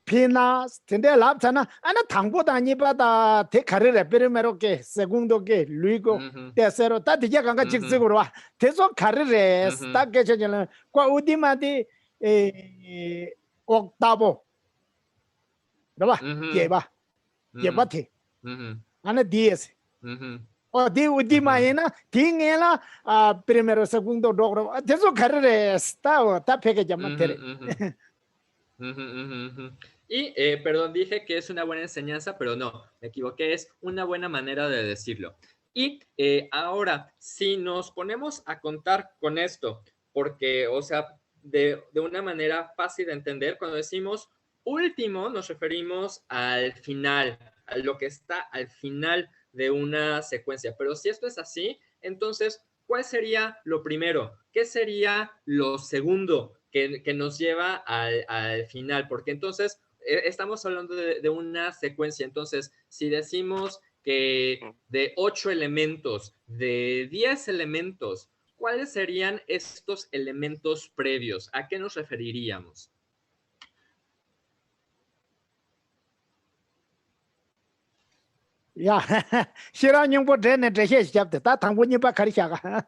Speaker 2: pina tinde laptana ana tangbo da ni ba da te karere primero que segundo que luego tercero ta de ganga jigsiguro wa teso karere sta que chela ko udima di octavo ¿verdad? Lleva te ana 10 o di última ena tingela primero segundo logro eso carrera está peque llamatere.
Speaker 1: Y perdón, dije que es una buena enseñanza, pero no, me equivoqué, es una buena manera de decirlo. Y ahora, si nos ponemos a contar con esto, porque, o sea, de una manera fácil de entender, cuando decimos último, nos referimos al final, a lo que está al final de una secuencia. Pero si esto es así, entonces, ¿cuál sería lo primero? ¿Qué sería lo segundo que nos lleva al final? Porque entonces estamos hablando de una secuencia. Entonces, si decimos que de 8 elementos, de 10 elementos, ¿cuáles serían estos elementos previos? ¿A qué nos referiríamos?
Speaker 2: Ya, Shiranyungpo Dene Dreshe Chapte, ta Tanguñipa Karishaga.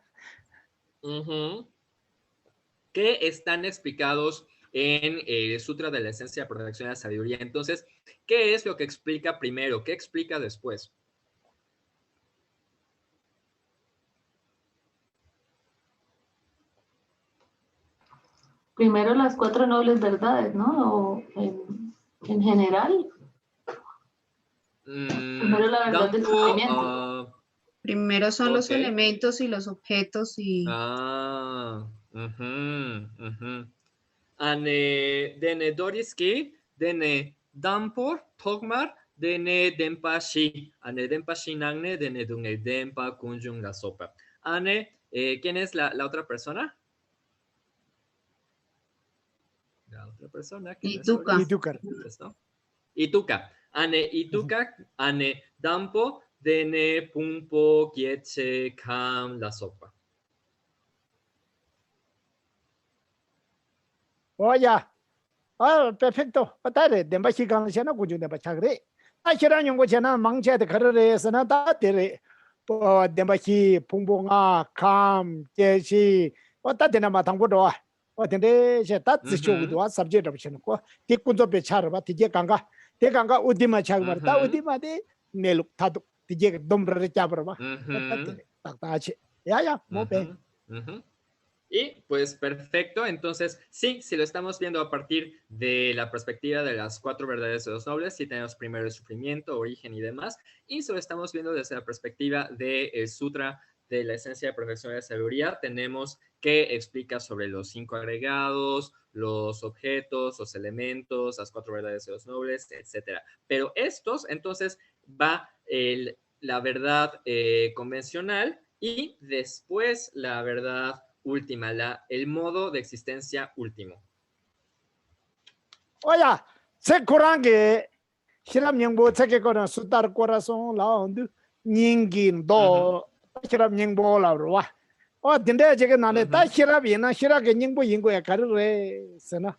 Speaker 1: Que están explicados en el Sutra de la Esencia de Protección de la Sabiduría. Entonces, ¿qué es lo que explica primero? ¿Qué explica después?
Speaker 7: Primero las 4 nobles verdades, ¿no? O en general. Primero la verdad del sufrimiento.
Speaker 4: Primero son los
Speaker 1: ok.
Speaker 4: elementos y los objetos y...
Speaker 1: Dene doriski, dene dampor, togmar, dene dempashi. Dempashi nagne, dene dunge dempa kunjung la sopa. ¿Quién es la otra persona? La otra persona que
Speaker 4: Ituca.
Speaker 1: no es Ituca. ¿No? Ituca. Ituca, dampo, dene pumpo, kieche, kam la sopa.
Speaker 2: Oye, perfecto. Dale, dembashi kan shana kunjung demba chagre. Shira nyungu chana mangche de karare sana da tere. Dembashi pungbonga kam jeshi. Da tena ma tangbo do. Tende she da zishu do subject of shana ko. Ti kunzo be charba ti je kanga. Ti kanga udima chagmar. Da udima de neluk tadu. Ti je domra re chabrba. Da tere. Tak ta che. Ya, mo be.
Speaker 1: Y pues perfecto, entonces sí, si lo estamos viendo a partir de la perspectiva de las 4 verdades de los nobles, sí tenemos primero el sufrimiento, origen y demás, y si lo estamos viendo desde la perspectiva del Sutra de la esencia de perfección y de sabiduría, tenemos que explica sobre los 5 agregados, los objetos, los elementos, las 4 verdades de los nobles, etc. Pero estos, entonces, va la verdad convencional y después la verdad última, el modo de existencia último.
Speaker 2: Oye, se corangue, shiram nyingbo tseke koran sutar corazón la ondu nyingin do shiram nyingbo la ruwa. O dinde jege nane ta shiram yena shiram ke nyingbo yingbo ya karre sena.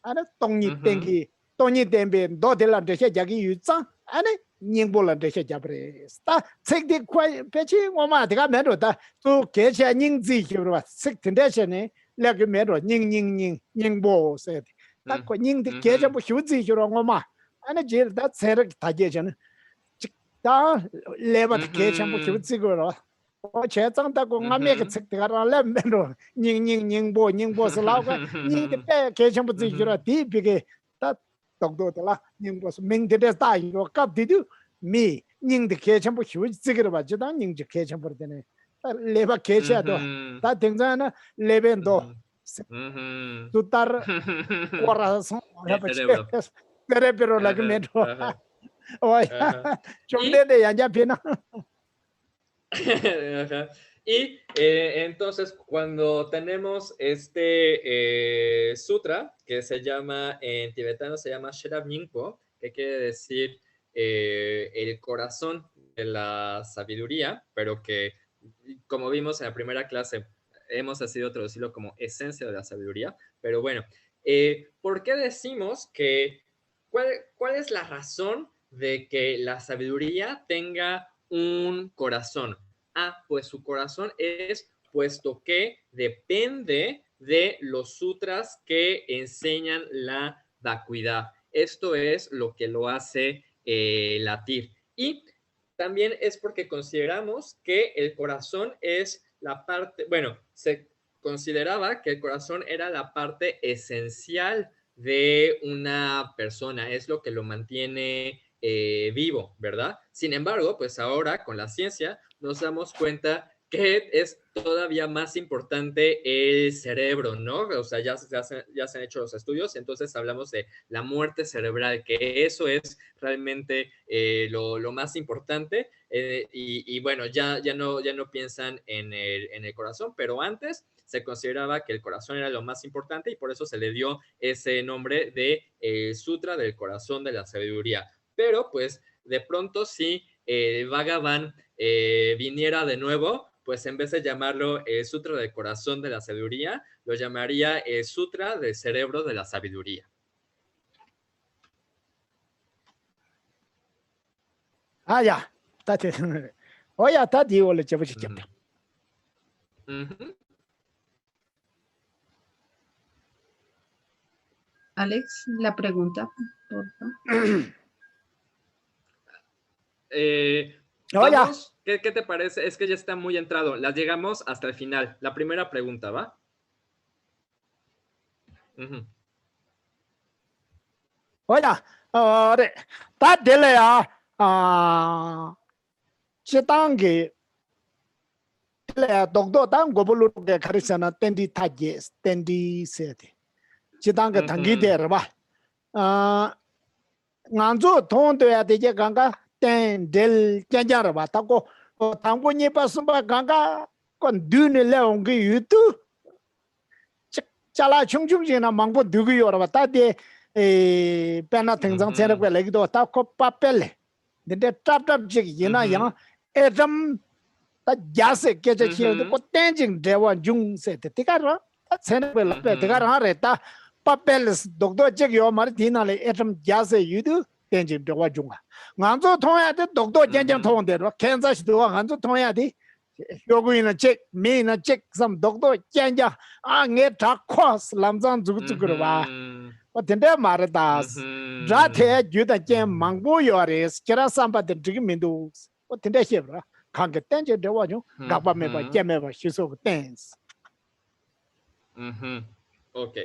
Speaker 2: Ane tongi tengi do de la deshe jagi yuzang, ane nyingbo la deshe jabre. Ta tsek di kwa pechi ngoma diga mendo ta tu kecha nyingzi shibruwa. Tsek dinde shene lage mendo nyingbo se. Ta kwa nyingdi kecha bu shibzi shibruwa ngoma. Ane jir ta tsere taje shene. Ta leba ta kecha bu shibzi shibruwa. O che zang ta ku nga meke tsek diga rang le mendo nyingbo se lao ka nyingdi pe kecha bu zi shibruwa di pike ta tokdo de la nyingbo se mingdi de ta shibruwa kap di du mi nyingdi kecha bu shibzi shibruwa jidang nyingdi kecha bu dine. Leba kecha do. Ta tingzana leben do. Sutar corazón. Cerebro la que me do. Chonde de ya pena.
Speaker 1: Y entonces cuando tenemos este sutra que se llama, en tibetano se llama Sherab Nyingpo, que quiere decir el corazón de la sabiduría, pero que como vimos en la primera clase hemos decidido traducirlo como esencia de la sabiduría, pero bueno, ¿por qué decimos que cuál es la razón de que la sabiduría tenga un corazón? Pues su corazón es puesto que depende de los sutras que enseñan la vacuidad. Esto es lo que lo hace latir. Y también es porque consideramos que el corazón es la parte, bueno, se consideraba que el corazón era la parte esencial de una persona, es lo que lo mantiene vivo, ¿verdad? Sin embargo, pues ahora con la ciencia nos damos cuenta que es todavía más importante el cerebro, ¿no? O sea, ya se han hecho los estudios, entonces hablamos de la muerte cerebral, que eso es realmente lo más importante. Y bueno, ya no piensan en el corazón, pero antes se consideraba que el corazón era lo más importante y por eso se le dio ese nombre de Sutra del Corazón de la Sabiduría. Pero pues de pronto si Bhagavan viniera de nuevo, pues en vez de llamarlo Sutra del Corazón de la Sabiduría, lo llamaría Sutra del Cerebro de la Sabiduría.
Speaker 2: Ya. Oye, está digo le llevo chiquita.
Speaker 4: Alex, la pregunta, por favor.
Speaker 1: Vamos, ¿qué te parece? Es que ya está muy entrado. Las llegamos hasta el final. La primera pregunta, ¿va?
Speaker 2: Oya, ta dele ya, chitangi, dele dokdo tang gobulu ke karisana tendi tajes, tendi sete. Chitanga tangi derba. Nganzo tondo ya deje ganga ten del janjarba tako tango nyepa sumba ganga kon dune leongi yutu. Chala chung chung jina mangbo dugu yorba ta de pena tengzang tsere kwe legi do ta ko papele. Dende tap tap jik yina yang edam ta jase kecha chiyo ko tenjing dewa jung se te tikara ta tsere kwe lape tikara re ta papele dokdo jik yo mara tina le edam jase yudu tenjing dewa junga. Nganzo thongya de dokdo jenjang thong de ro kenza shido nganzo thongya de yoguina check me na check some dokdo jenjang nge ta cross lamzang zug ba. Tende maradas rate juda jen mangbo yores kira samba de drimindu tende hebra kange tenje de wajo gaba meba jemeba shiso dance.
Speaker 1: Ok.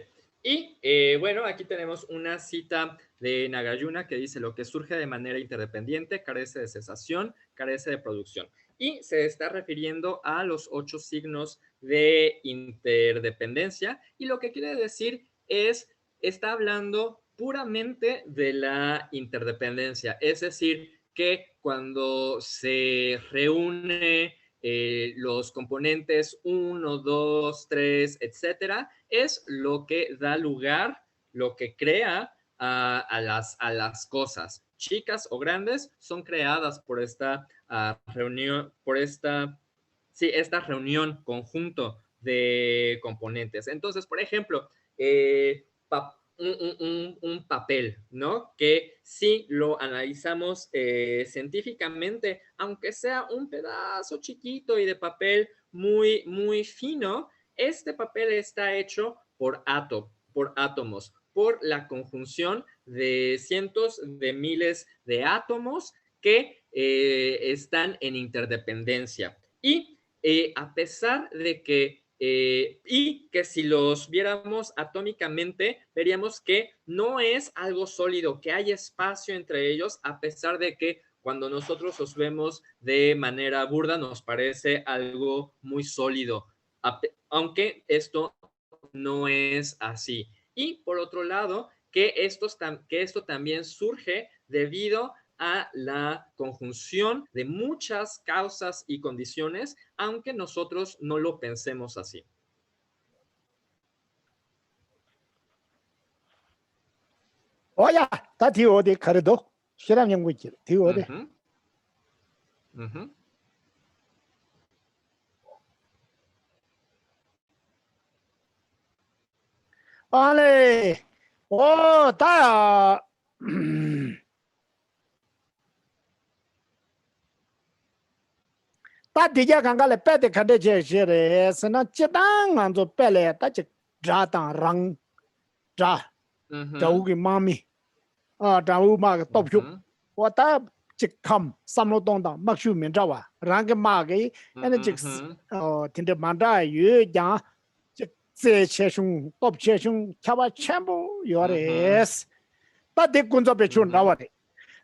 Speaker 1: Y bueno, aquí tenemos una cita de Nagarjuna que dice: lo que surge de manera interdependiente carece de cesación, carece de producción. Y se está refiriendo a los 8 signos de interdependencia. Y lo que quiere decir es, está hablando puramente de la interdependencia. Es decir, que cuando se reúne los componentes 1, 2, 3, etcétera, es lo que da lugar, lo que crea a las cosas. Chicas o grandes son creadas por esta reunión, esta reunión conjunto de componentes. Entonces, por ejemplo, un papel, ¿no? Que si lo analizamos científicamente, aunque sea un pedazo chiquito y de papel muy, muy fino, este papel está hecho por átomos, por la conjunción de cientos de miles de átomos que están en interdependencia. Y a pesar de que y que si los viéramos atómicamente, veríamos que no es algo sólido, que hay espacio entre ellos, a pesar de que cuando nosotros los vemos de manera burda nos parece algo muy sólido, aunque esto no es así. Y por otro lado, que esto también surge debido a la conjunción de muchas causas y condiciones, aunque nosotros no lo pensemos así.
Speaker 2: Oya, ta tío de cardo, será bien muy tío de. Vale, oh, ta. Ta dija ganga le pete kade je jere sena chitang anzo pele ta che jata rang ja jau gi mami jau ma top chu wa ta chikam samlo dong da mak shu min jawa rang ge ma ge ene chik tinde manda yu ja ze che shung top che shung chawa chambo yores ta de kunzo pe chun na wa de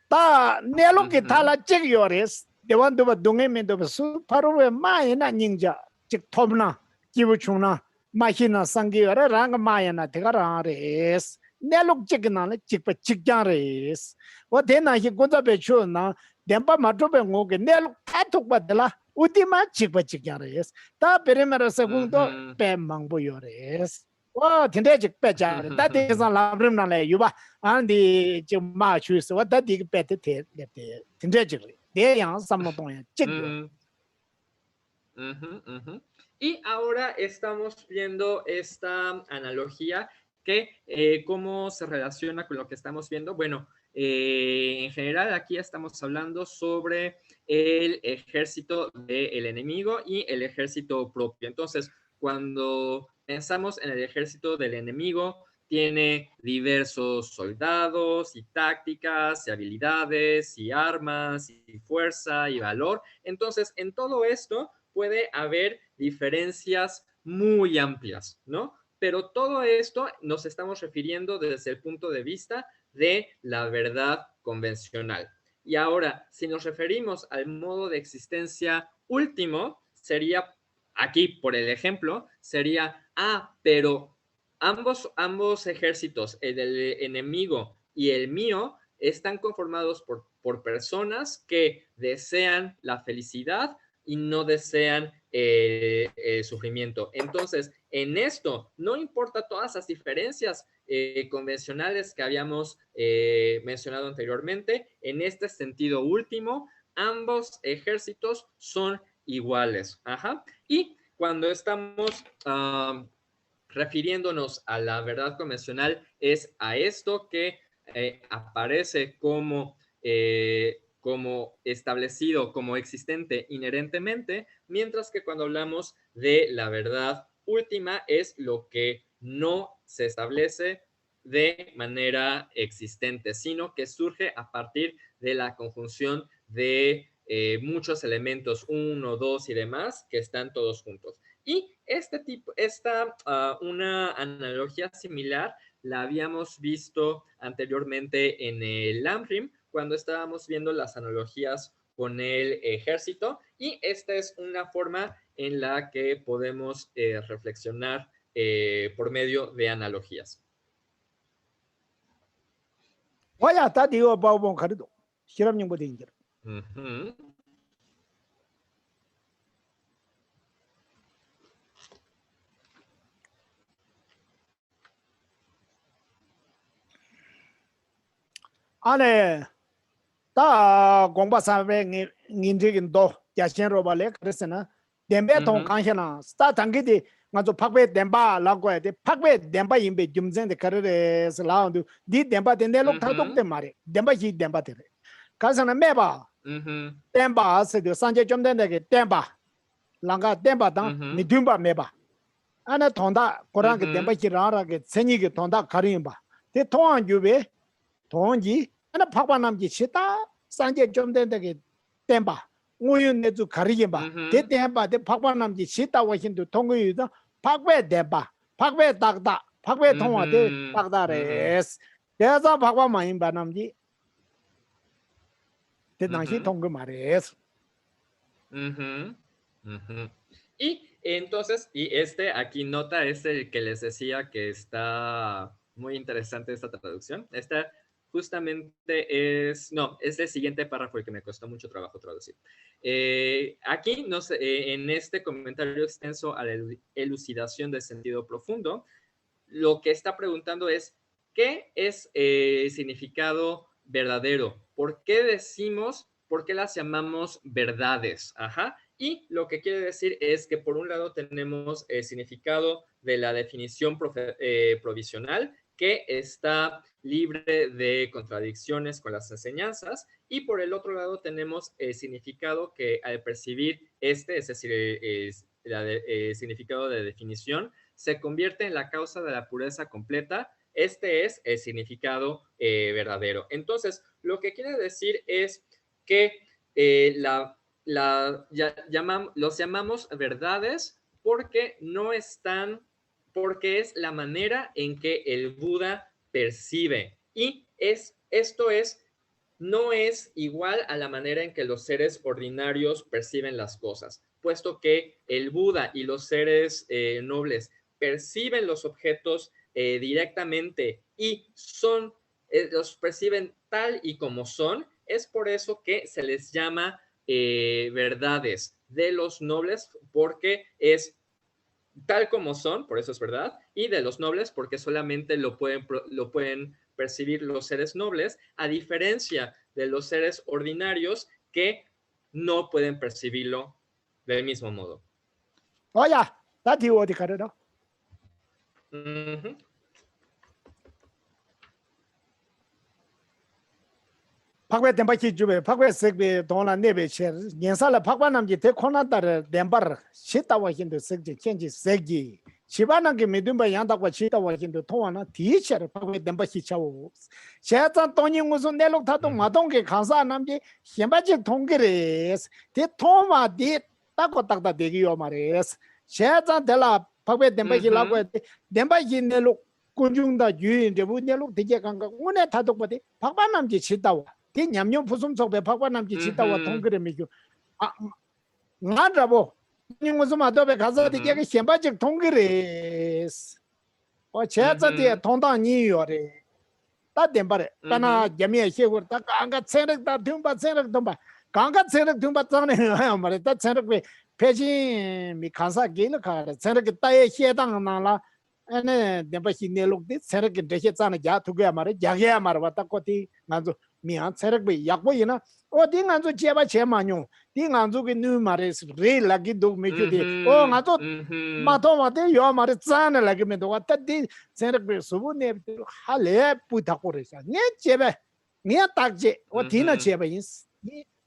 Speaker 2: ta nelo ki thala chik yores dewan duba dunge me duba su paruwe maya na nyingja chik thobna kibu chungna mahina sangi wara ranga maya na tiga ranga res neluk chik na la chikpa chikjan res wa tena hi kunza pe chu na denpa matrupe ngoge neluk tatukpa dila udima chikpa chikjan res ta perimera sekung to pe mangbo yo res wa tinte chik pe chare ta tiki san labrim na le yuba andi chik maa chu se wa ta tiki pe te tinte chik le.
Speaker 1: Y ahora estamos viendo esta analogía que cómo se relaciona con lo que estamos viendo. Bueno, en general aquí estamos hablando sobre el ejército del enemigo y el ejército propio. Entonces, cuando pensamos en el ejército del enemigo, tiene diversos soldados y tácticas y habilidades y armas y fuerza y valor. Entonces, en todo esto puede haber diferencias muy amplias, ¿no? pero todo esto nos estamos refiriendo desde el punto de vista de la verdad convencional. Y ahora, si nos referimos al modo de existencia último, sería, aquí por el ejemplo, sería, pero ambos ejércitos, el del enemigo y el mío, están conformados por personas que desean la felicidad y no desean sufrimiento. Entonces, en esto, no importa todas las diferencias convencionales que habíamos mencionado anteriormente, en este sentido último, ambos ejércitos son iguales. Ajá. Y cuando estamos refiriéndonos a la verdad convencional, es a esto que aparece como establecido, como existente inherentemente, mientras que cuando hablamos de la verdad última es lo que no se establece de manera existente, sino que surge a partir de la conjunción de muchos elementos, 1, 2 y demás, que están todos juntos. Y una analogía similar la habíamos visto anteriormente en el Lamrim, cuando estábamos viendo las analogías con el ejército, y esta es una forma en la que podemos reflexionar por medio de analogías.
Speaker 2: ane ta gongba sabe ngin do ya chen ro ba le kresena dembe tong kanshana sta tangi di ngazo phakbe demba la gwa de phakbe demba yimbe jumzen de karere slaundu di demba de nelok thadok de mare demba ji demba de kasana meba demba se de sanje jomden de demba langa demba dang mi dumba meba ane thonda korang ke demba ji rara ke senyi ke thonda karimba de thon jube thonji ane phakba namji chita sanje jomden de demba 우유 내주 가리게 봐. 대대봐 대 박바남지 시다 와신도 통거유다 박배 대봐. 박배 딱다. 박배 통화대 딱다레스. 대자 박바마인 바남지. 대당시 통거 말레스.
Speaker 1: Y entonces, aquí nota es el que les decía que está muy interesante esta traducción. Esta justamente es el siguiente párrafo el que me costó mucho trabajo traducir. Aquí, en este comentario extenso a la elucidación del sentido profundo, lo que está preguntando es, ¿qué es significado verdadero? ¿Por qué las llamamos verdades? Ajá. Y lo que quiere decir es que por un lado tenemos el significado de la definición provisional, que está libre de contradicciones con las enseñanzas, y por el otro lado tenemos el significado que al percibir es decir, el significado de definición, se convierte en la causa de la pureza completa. Este es el significado verdadero. Entonces, lo que quiere decir es que los llamamos verdades porque porque es la manera en que el Buda percibe. Y no es igual a la manera en que los seres ordinarios perciben las cosas, puesto que el Buda y los seres nobles perciben los objetos directamente y los perciben tal y como son. Es por eso que se les llama verdades de los nobles, porque es tal como son, por eso es verdad, y de los nobles porque solamente lo pueden percibir los seres nobles, a diferencia de los seres ordinarios que no pueden percibirlo del mismo modo.
Speaker 2: Oye, date de carrera. Pakwe tembachi jube, pakwe sekbe dongla nebe cher, nyensala pakwa namji te kona dar dembar, shita wa hindu sekji, kenji sekji. Shiba nangi medumba yanda kwa shita wa hindu towa na ti cher pakwe tembachi chawo. Shayatsan tongi ngusu nelok tato madongi kansa namji, himbachi tongi res, te toma di tako takta degi yo ma res. Shayatsan tela Pagbe Dembaji Lagua, Dembaji Nelo, Kunjunda Yun, the Wunelo, the Jakanga, Una Tatopati, Papanamji Chitawa, Tinyam Pusum Sobe, Papanamji Chitawa, Tongremiku. Nadrabo, Nimuzuma Dobe Kaza, the Jaki Shambaji Tongres. Or Chats at the Tonda New York. That Dembare, Tana, Jamia, she would take Anga Senek, that Tumba Senek Tumba. Kanga Senek Tumba Tana, that Senek Peji Mikasa Gilaka, Senek Tai Shedang Nala, and then he looked at Senek and Deshetana Jatugamare, Jagamar, Watakoti, Nanzo, Mian Senek, Yakoyina, or Dinganzo Cheba Chemanu, Dinganzo numerous, real lucky do make you. Oh, I thought Matomate, your Marizana like me, what that did, Senek Subune, Hale Putakorisa, near Chebe, near Takje, what Tina Cheba is.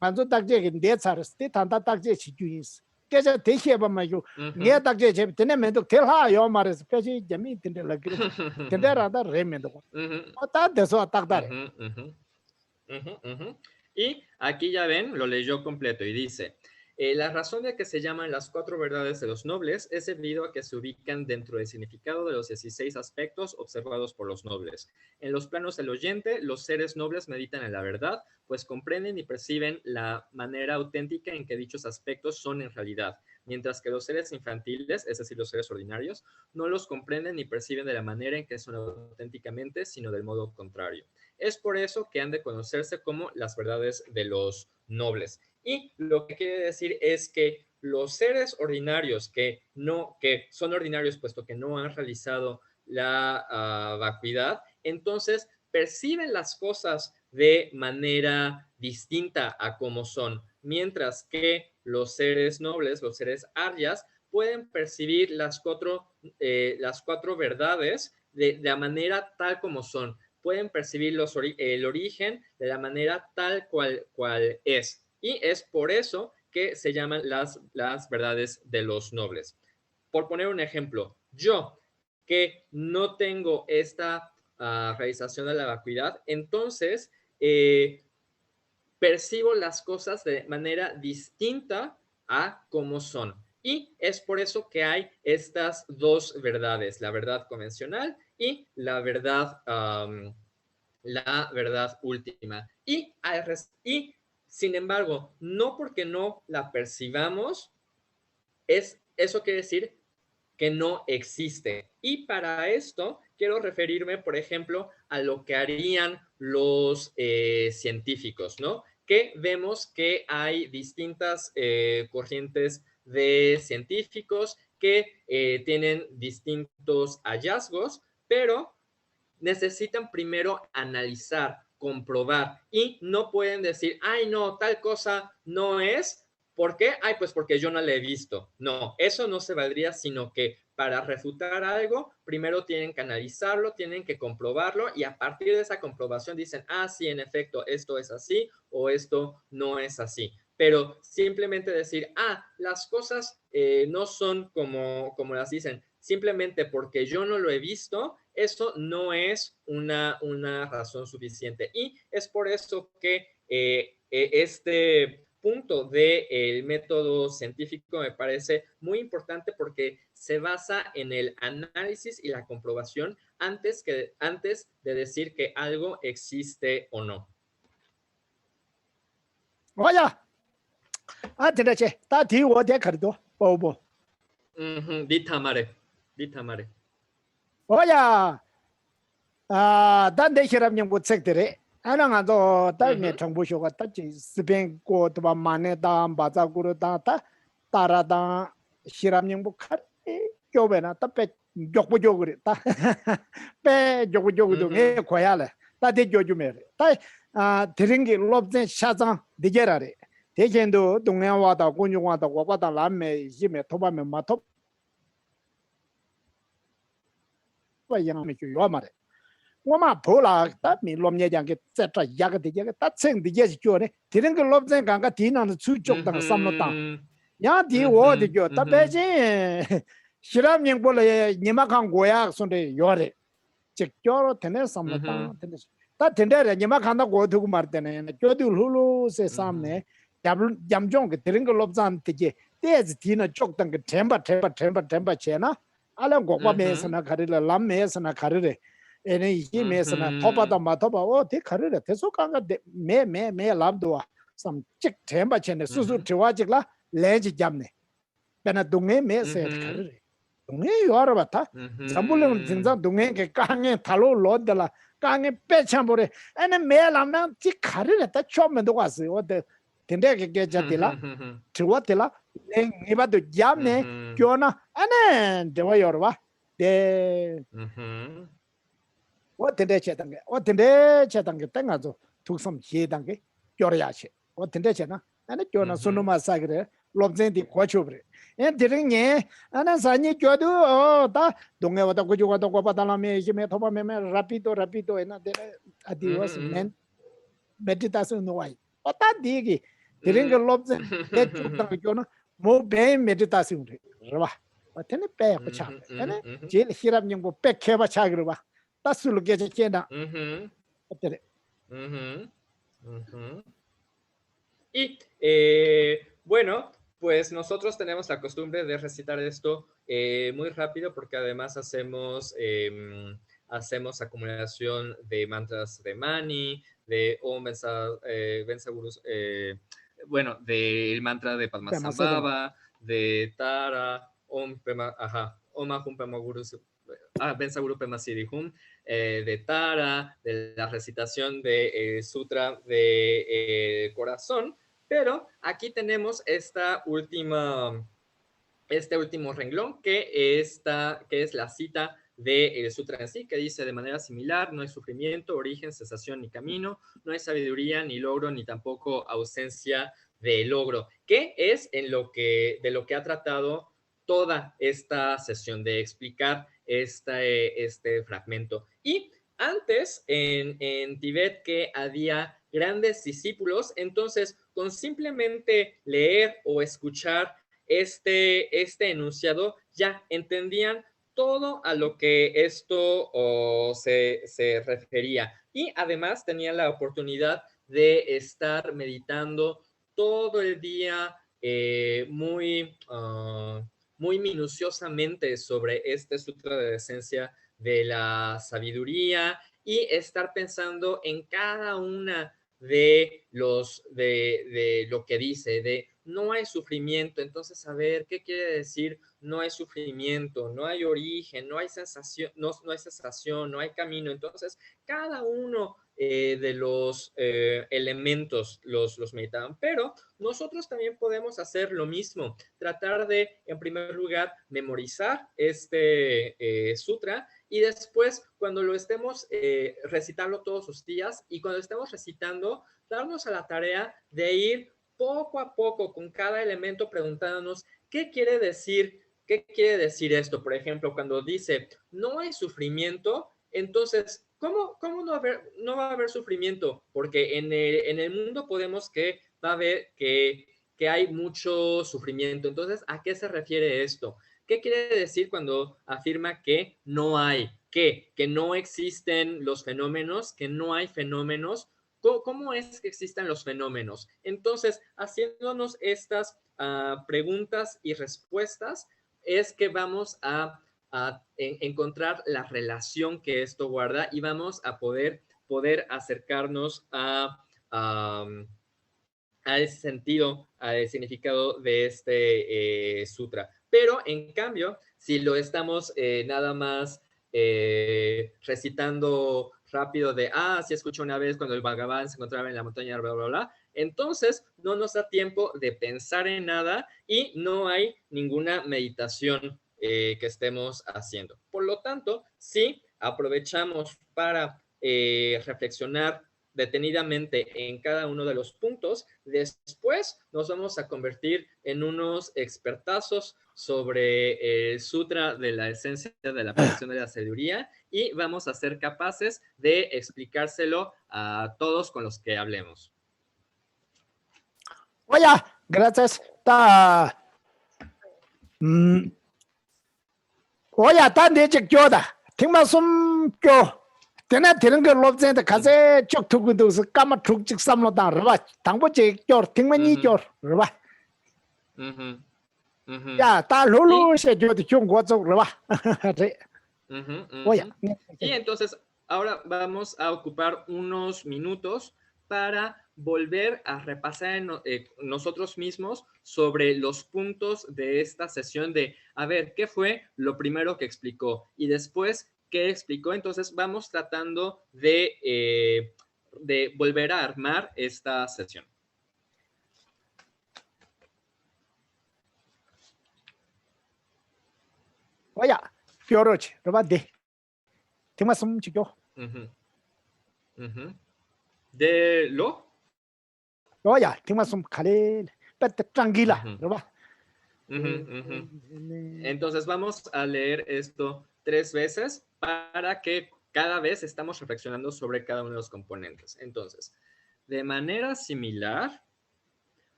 Speaker 2: Manzo Takje in death are state and that Takje is. Get a take care of my you. Near Takje, tenement to tell her your mother, especially Jamie Tinder like there are the remnant. What that is what Takdare.
Speaker 1: Y aquí ya ven, lo leyó completo y dice, la razón de que se llaman las 4 verdades de los nobles es debido a que se ubican dentro del significado de los 16 aspectos observados por los nobles. En los planos del oyente, los seres nobles meditan en la verdad, pues comprenden y perciben la manera auténtica en que dichos aspectos son en realidad, mientras que los seres infantiles, es decir, los seres ordinarios, no los comprenden ni perciben de la manera en que son auténticamente, sino del modo contrario. Es por eso que han de conocerse como las verdades de los nobles. Y lo que quiere decir es que los seres ordinarios que son ordinarios puesto que no han realizado la vacuidad, entonces perciben las cosas de manera distinta a como son, mientras que los seres nobles, los seres aryas, pueden percibir las cuatro verdades de la manera tal como son. Pueden percibir el origen de la manera tal cual es. Y es por eso que se llaman las verdades de los nobles. Por poner un ejemplo, yo que no tengo esta realización de la vacuidad, entonces percibo las cosas de manera distinta a como son. Y es por eso que hay estas 2 verdades, la verdad convencional y la verdad última. Y sin embargo, no porque no la percibamos, eso quiere decir que no existe. Y para esto quiero referirme, por ejemplo, a lo que harían los científicos, ¿no? Que vemos que hay distintas corrientes de científicos que tienen distintos hallazgos, pero necesitan primero analizar, comprobar y no pueden decir, ay, no, tal cosa no es. ¿Por qué? Ay, pues porque yo no la he visto. No, eso no se valdría, sino que para refutar algo, primero tienen que analizarlo, tienen que comprobarlo y a partir de esa comprobación dicen, ah, sí, en efecto, esto es así o esto no es así. Pero simplemente decir, ah, las cosas no son como las dicen, simplemente porque yo no lo he visto, eso no es una razón suficiente. Y es por eso que este punto del método científico me parece muy importante porque se basa en el análisis y la comprobación antes de decir que algo existe o no.
Speaker 2: Vaya. Tinache, está tío de cardo, bobo.
Speaker 1: Ditamare.
Speaker 2: Vaya. Dan de hiram yang gut sectere. Ana do ta me changbu sho ga ta chi siben ko to ba mane da ba za guru da ta tara da hiram yang bu khar kyo be na ta pe jok bu jok ri ta pe jok do nge ko ya le ta de jo ju me ta 드린 게 롭zen 샤장 디게라레 대견도 동네와다 군중와다 와바다 람메 이메 토바메 마토 와야메 요마레 오마 보라 따미 롬녀장게 წერ자 야가디게 따쳔디게 줘네 드린 게 롭zen 강가 디나는 수쪽당 삼노다 야디 워디교 따베지 시람냥 볼에 니마강 고약 손데 요레 직교로 테네 삼노다 테네 ता ठंडा जमा खाना को तो मारते ने क्यों हुलू से सामने जमजों के तिरंग लोबजान तिजे तेज तीन चौक तंग टेम्बा छे ना 알아 고과 메스나 가르래 람 메스나 가르래 에네 이 메스나 토바다 마토바 어디 가르래 대소강가 매매 람도와 삼직 템바체네 수수 트와직라 레지 잡네 베나 동네 메세 가르래 동네 요아라바타 잠불레는 진짜 동네게 강에 달로 로들라 강에 빼참보래 에네 메람나 지 가르래다 처음에도 왔어요 어디 근데게 게자딜라 트와딜라 네바도 잡네 교나 아네 데와요르바 데 어떤데 제단게 어떤데 제단게 땡아서 독섬 제단게 교려야시 어떤데 제나 아니 교나 손놈아 사그래 롭젠디 고초브레 엔드링에 아나 사니 교도 다 동네와다 고조가도 고바달라메 이메 토바메메 라피도 에나 데 아디오스 맨 메디타션 노아이 어따디기 드링게 롭젠 데 tuk당 교나 모베 메디타션 레바 어때네 빼고 참 아니 제일 히랍님고 빼케바 차그르바 따스로 게제나 어때
Speaker 1: Y bueno, pues nosotros tenemos la costumbre de recitar esto muy rápido porque además hacemos acumulación de mantras de Mani, de Om Bensa Gurus, bueno, del mantra de Padmasambhava, de Tara, Om Ahum Pema Gurus, Bensa Guru Pema Siddhihum, de Tara, de la recitación de Sutra de Corazón, pero aquí tenemos este último renglón que es la cita del Sutra en sí, que dice de manera similar: no hay sufrimiento, origen, cesación ni camino, no hay sabiduría ni logro, ni tampoco ausencia de logro, que es de lo que ha tratado toda esta sesión, de explicar este fragmento. Y antes, en Tibet, que había grandes discípulos, entonces con simplemente leer o escuchar este enunciado ya entendían todo a lo que esto se refería, y además tenían la oportunidad de estar meditando todo el día muy minuciosamente sobre este sutra de la esencia de la sabiduría, y estar pensando en cada una de lo que dice, de no hay sufrimiento. Entonces, a ver, ¿qué quiere decir no hay sufrimiento? No hay origen, no hay sensación, no hay sensación, no hay camino. Entonces, cada uno de los elementos los meditaban, pero nosotros también podemos hacer lo mismo, tratar de, en primer lugar, memorizar este sutra, y después, cuando lo estemos recitarlo todos los días, y cuando estemos recitando, darnos a la tarea de ir poco a poco con cada elemento preguntándonos qué quiere decir esto. Por ejemplo, cuando dice no hay sufrimiento, entonces, ¿cómo no va a haber sufrimiento? Porque en el mundo podemos que va a haber que hay mucho sufrimiento. Entonces, ¿a qué se refiere esto? ¿Qué quiere decir cuando afirma que no hay? Que no existen los fenómenos, que no hay fenómenos. ¿Cómo es que existen los fenómenos? Entonces, haciéndonos estas preguntas y respuestas, es que vamos a encontrar la relación que esto guarda, y vamos a poder acercarnos a ese sentido, al significado de este sutra. Pero, en cambio, si lo estamos nada más recitando rápido de, sí escuché una vez cuando el Bhagavan se encontraba en la montaña, bla, bla, bla, entonces no nos da tiempo de pensar en nada y no hay ninguna meditación que estemos haciendo. Por lo tanto, si aprovechamos para reflexionar detenidamente en cada uno de los puntos, después nos vamos a convertir en unos expertazos sobre el sutra de la esencia de la perfección de la sabiduría, y vamos a ser capaces de explicárselo a todos con los que hablemos.
Speaker 2: Oye, gracias. Oye, tan de chicyoda. Tengo some yo. Tena tienen que lobzen de case chok tu gudu kama truk chik samlo dan rba. Tangbo chik yor, tingma ni yor rba. Ya, está lulu se yo de chungo va. Oye.
Speaker 1: Y entonces, ahora vamos a ocupar unos minutos para volver a repasar nosotros mismos sobre los puntos de esta sesión de, a ver, ¿qué fue lo primero que explicó? Y después, ¿qué explicó? Entonces, vamos tratando de volver a armar esta sesión.
Speaker 2: Oye, Fioroche, robade. Tengo más un chico.
Speaker 1: ¿De lo?
Speaker 2: Oye, tengo más un calel. Pero tranquila, ¿verdad?
Speaker 1: Entonces vamos a leer esto 3 veces para que cada vez estamos reflexionando sobre cada uno de los componentes. Entonces, de manera similar,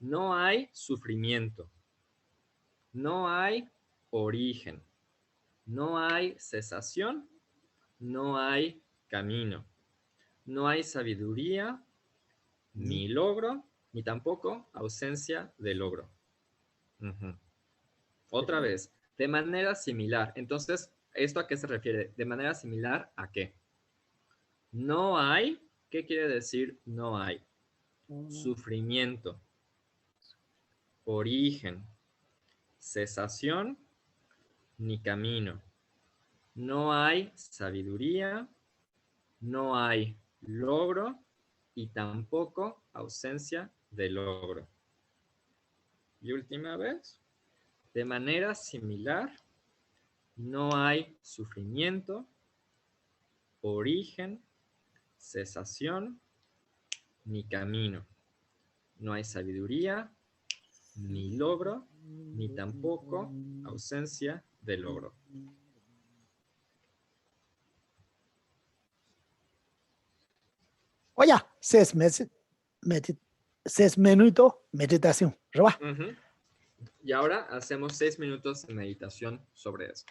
Speaker 1: no hay sufrimiento, no hay origen, no hay cesación, no hay camino, no hay sabiduría, ni logro, ni tampoco ausencia de logro. Otra vez, de manera similar. Entonces, ¿esto a qué se refiere? ¿De manera similar a qué? No hay, ¿qué quiere decir no hay? Sufrimiento, origen, cesación, ni camino. No hay sabiduría, no hay logro y tampoco ausencia de logro. Y última vez, de manera similar, no hay sufrimiento, origen, cesación, ni camino. No hay sabiduría, ni logro, ni tampoco ausencia de logro.
Speaker 2: Oye, 6 meses, 6 minutos meditación, ¿verdad?
Speaker 1: Y ahora hacemos 6 minutos de meditación sobre eso.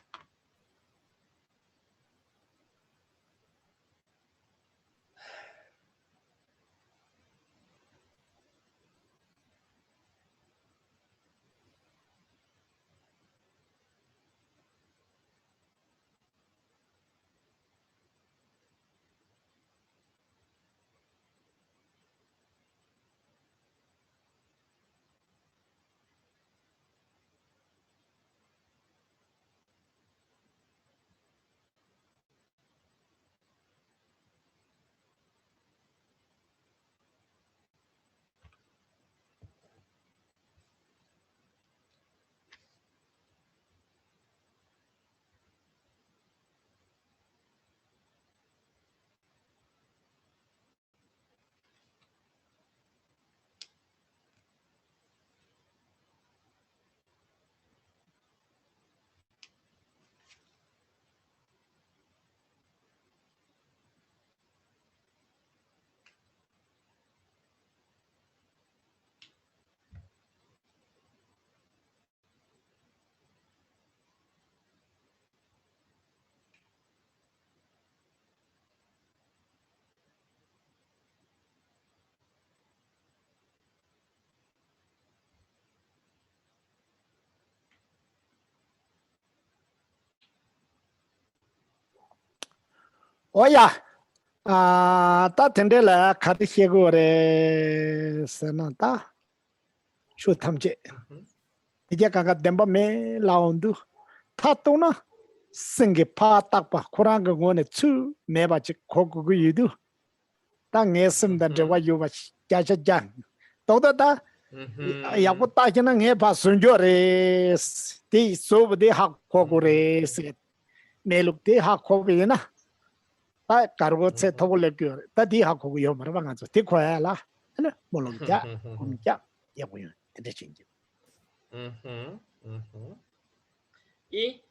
Speaker 2: Oye, ta tende la kati shegore sanata. Shu tamje. Ije kanga demba me laundu. Ta tona singe pa takpa kuranga ngone tsu meba chik koku gu yudu. Ta ngesim dan dewa yuwa jaja jan. Toda ta yaku ta jina nge pa sunjo re di sob di hak koku re se. Meluk di hak koku yina. Ta kargo se tobo le kyo. Ta di hak koku yo marwa nga zo. Di kwaya la. Molong ja, kong ja. Yaku yun. Tete chingi.
Speaker 1: Y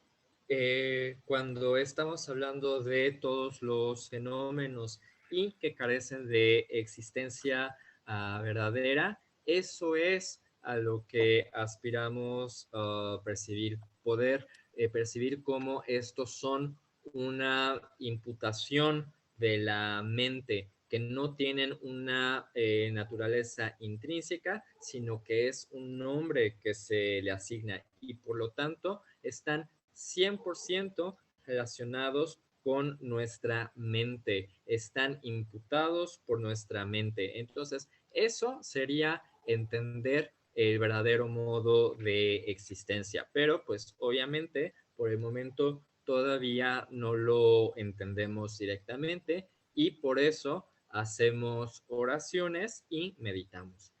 Speaker 1: cuando estamos hablando de todos los fenómenos y que carecen de existencia verdadera, eso es a lo que aspiramos a percibir, poder percibir cómo estos son una imputación de la mente que no tienen una naturaleza intrínseca, sino que es un nombre que se le asigna y por lo tanto están 100% relacionados con nuestra mente, están imputados por nuestra mente. Entonces, eso sería entender el verdadero modo de existencia, pero pues obviamente por el momento todavía no lo entendemos directamente y por eso hacemos oraciones y meditamos.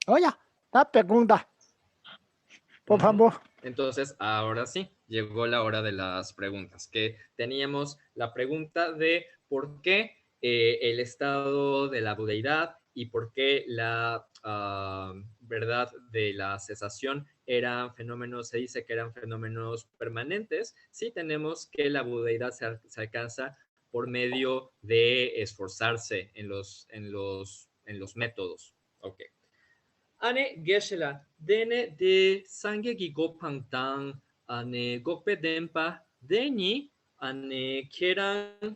Speaker 2: Oye, la pregunta. Por favor.
Speaker 1: Entonces, ahora sí, llegó la hora de las preguntas, que teníamos la pregunta de por qué el estado de la budeidad y por qué la verdad de la cesación eran fenómenos, se dice que eran fenómenos permanentes. Sí tenemos que la budeidad se alcanza por medio de esforzarse en los métodos. Ok. Ane geshe-la, dene de sangye-gi go-pang-tang, ane gokpe-denpa, deni, ane kerang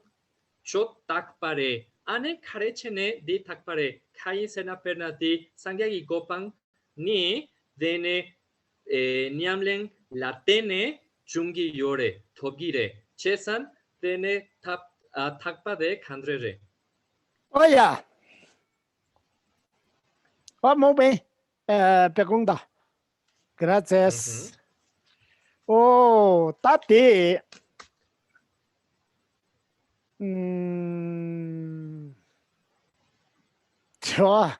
Speaker 1: chot takpare, ane karechene di takpare, kai-sena-perna di sangye-gi go-pang, ni, dene, niamlen latene, jungi-yore, togire, chesan, dene takpa-de kandrere.
Speaker 2: Oye. Muy bien. Pregunta. Gracias. Oh, tati. Cho.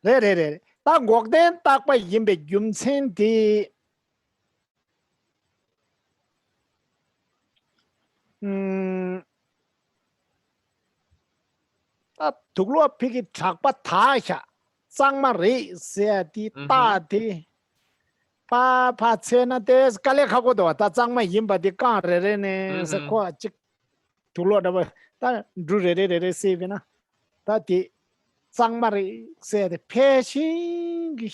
Speaker 2: Re. Ta ngok den ta kwa yimbe yumchen di. Ta tuklo piki chakpa ta sha. Sangma re se di ta di. Pa tsena des kale khako do ta sangma yimba di ka re ne se ko chik tuklo da ba ta dru re se bina. Ta di sangma re se di pe shin gi.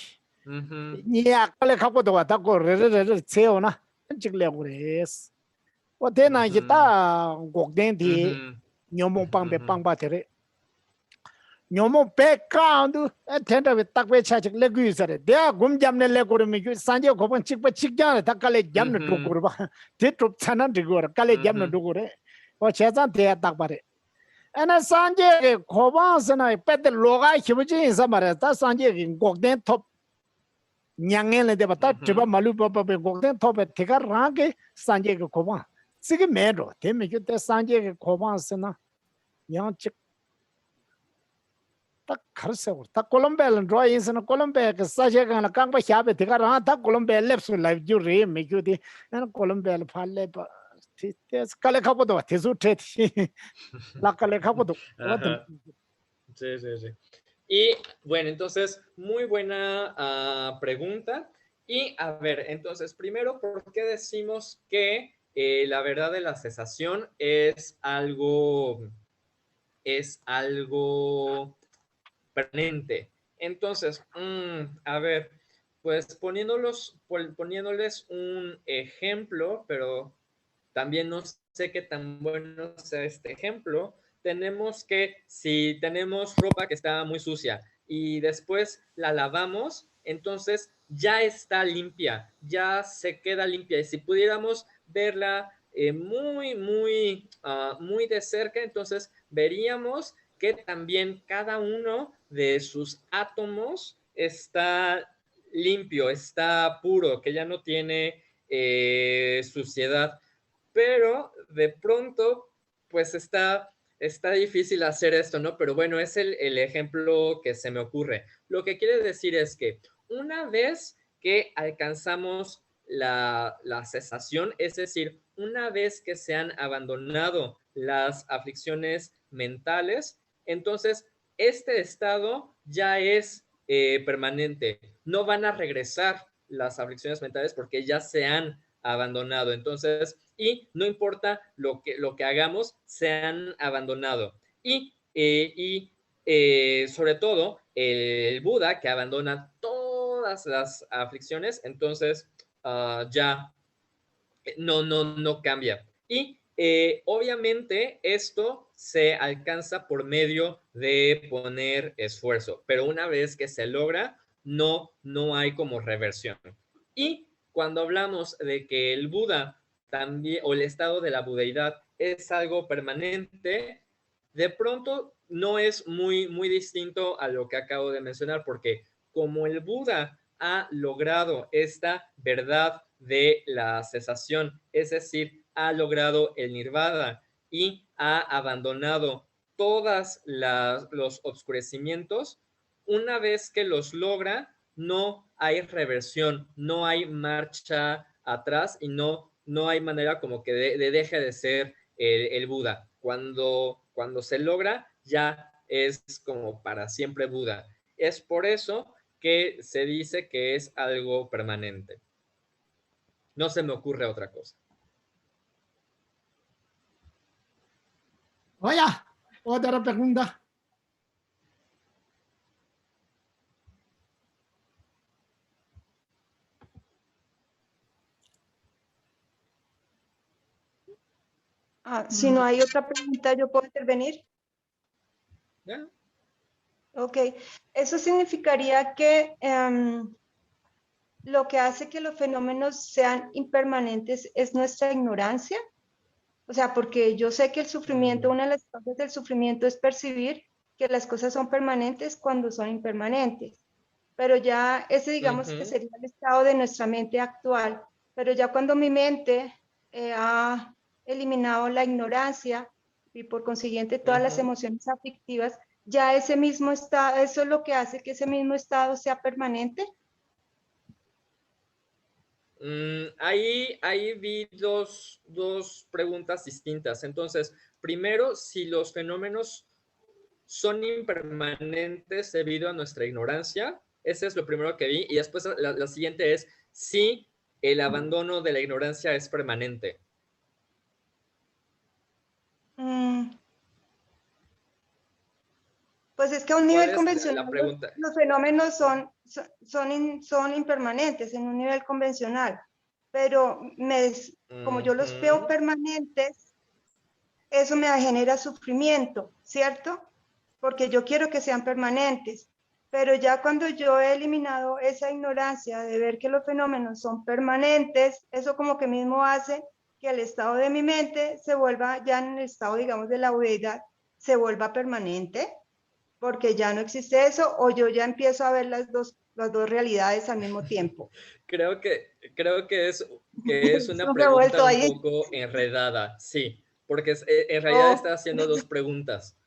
Speaker 2: Nia kale khako do ta ko re se ona. Chik le ko res. Wa de na yi ta gok den di nyomo pang be pang ba tere. Nyomo background tenda with takwe chachik legu sare dia gum jamne leguru mi sanje gopan chikpa chikjan ta kale jamne dugur ba te trup chana dugur kale jamne dugur o chezan te takpare ana sanje gopan sana pet loga hibuji samare ta sanje gokden top nyangel de bata tiba malu papa be gokden top tega range sanje gopan sige mero te mi te sanje gopan sana yang chik ta Colombia draw in sana Colombia ke saje kana kang ba hyabe te kara ta Colombia left so live ju re me ju di na Colombia phale ba te kale khapo do te su te la kale khapo do.
Speaker 1: Sí. Y bueno, entonces, muy buena pregunta. Y a ver, entonces, primero, ¿por qué decimos que la verdad de la cesación es algo permanente? Entonces, a ver, pues poniéndoles un ejemplo, pero también no sé qué tan bueno sea este ejemplo. Tenemos que, si tenemos ropa que está muy sucia y después la lavamos, entonces ya está limpia, ya se queda limpia. Y si pudiéramos verla muy de cerca, entonces veríamos que también cada uno de sus átomos está limpio, está puro, que ya no tiene suciedad. Pero de pronto, pues está difícil hacer esto, ¿no? Pero bueno, es el ejemplo que se me ocurre. Lo que quiere decir es que una vez que alcanzamos la cesación, es decir, una vez que se han abandonado las aflicciones mentales, entonces este estado ya es permanente. No van a regresar las aflicciones mentales porque ya se han abandonado. Entonces, y no importa lo que hagamos, se han abandonado. Y sobre todo, el Buda, que abandona todas las aflicciones, entonces ya no cambia. Y obviamente esto se alcanza por medio de poner esfuerzo, pero una vez que se logra, no hay como reversión. Y cuando hablamos de que el Buda también, o el estado de la budeidad, es algo permanente, de pronto no es muy distinto a lo que acabo de mencionar, porque como el Buda ha logrado esta verdad de la cesación, es decir, ha logrado el nirvana y ha abandonado todos los oscurecimientos, una vez que los logra, no hay reversión, no hay marcha atrás y no hay manera como que deje de ser el Buda. Cuando se logra, ya es como para siempre Buda. Es por eso que se dice que es algo permanente. No se me ocurre otra cosa.
Speaker 2: Vaya, otra pregunta.
Speaker 8: Si no hay otra pregunta, ¿yo puedo intervenir?
Speaker 1: ¿Ya?
Speaker 8: Ok, eso significaría que lo que hace que los fenómenos sean impermanentes es nuestra ignorancia. O sea, porque yo sé que el sufrimiento, una de las causas del sufrimiento es percibir que las cosas son permanentes cuando son impermanentes. Pero ya ese, digamos, que sería el estado de nuestra mente actual. Pero ya cuando mi mente ha eliminado la ignorancia y por consiguiente todas las emociones aflictivas, ya ese mismo estado, eso es lo que hace que ese mismo estado sea permanente.
Speaker 1: Ahí vi dos preguntas distintas. Entonces, primero, si los fenómenos son impermanentes debido a nuestra ignorancia, ese es lo primero que vi. Y después la siguiente es si el abandono de la ignorancia es permanente.
Speaker 8: Pues es que a un nivel convencional los fenómenos son impermanentes en un nivel convencional, pero como yo los veo permanentes, eso me genera sufrimiento, ¿cierto? Porque yo quiero que sean permanentes, pero ya cuando yo he eliminado esa ignorancia de ver que los fenómenos son permanentes, eso como que mismo hace que el estado de mi mente se vuelva, ya en el estado, digamos, de la budeidad, se vuelva permanente, porque ya no existe eso, o yo ya empiezo a ver las dos realidades al mismo tiempo.
Speaker 1: Creo que es una pregunta un poco enredada, sí, porque en realidad está haciendo dos preguntas.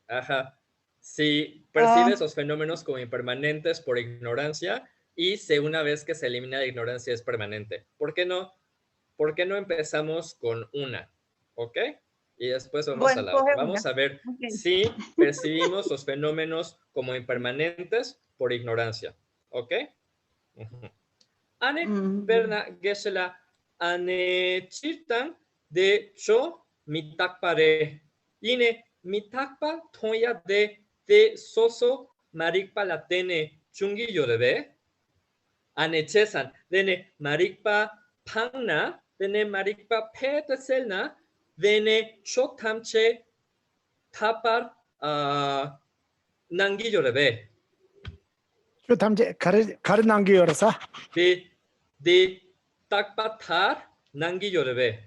Speaker 1: Ajá. Si percibes los fenómenos como impermanentes por ignorancia y si una vez que se elimina la ignorancia es permanente. ¿Por qué no empezamos con una? ¿Ok? Y después vamos a la otra. Vamos a ver si percibimos los fenómenos como impermanentes por ignorancia. ¿Ok? Ane berna gesela ane chirtan de cho mitakpare. Ine mitakpa toya de soso marikpa latene chungi yorebe. Ane chesan dene marikpa pangna dene marikpa peteselna dene choktamche tapar nangi yorebe.
Speaker 2: Choktamche kar nangi yorasa.
Speaker 1: De takpatar nangi yorebe.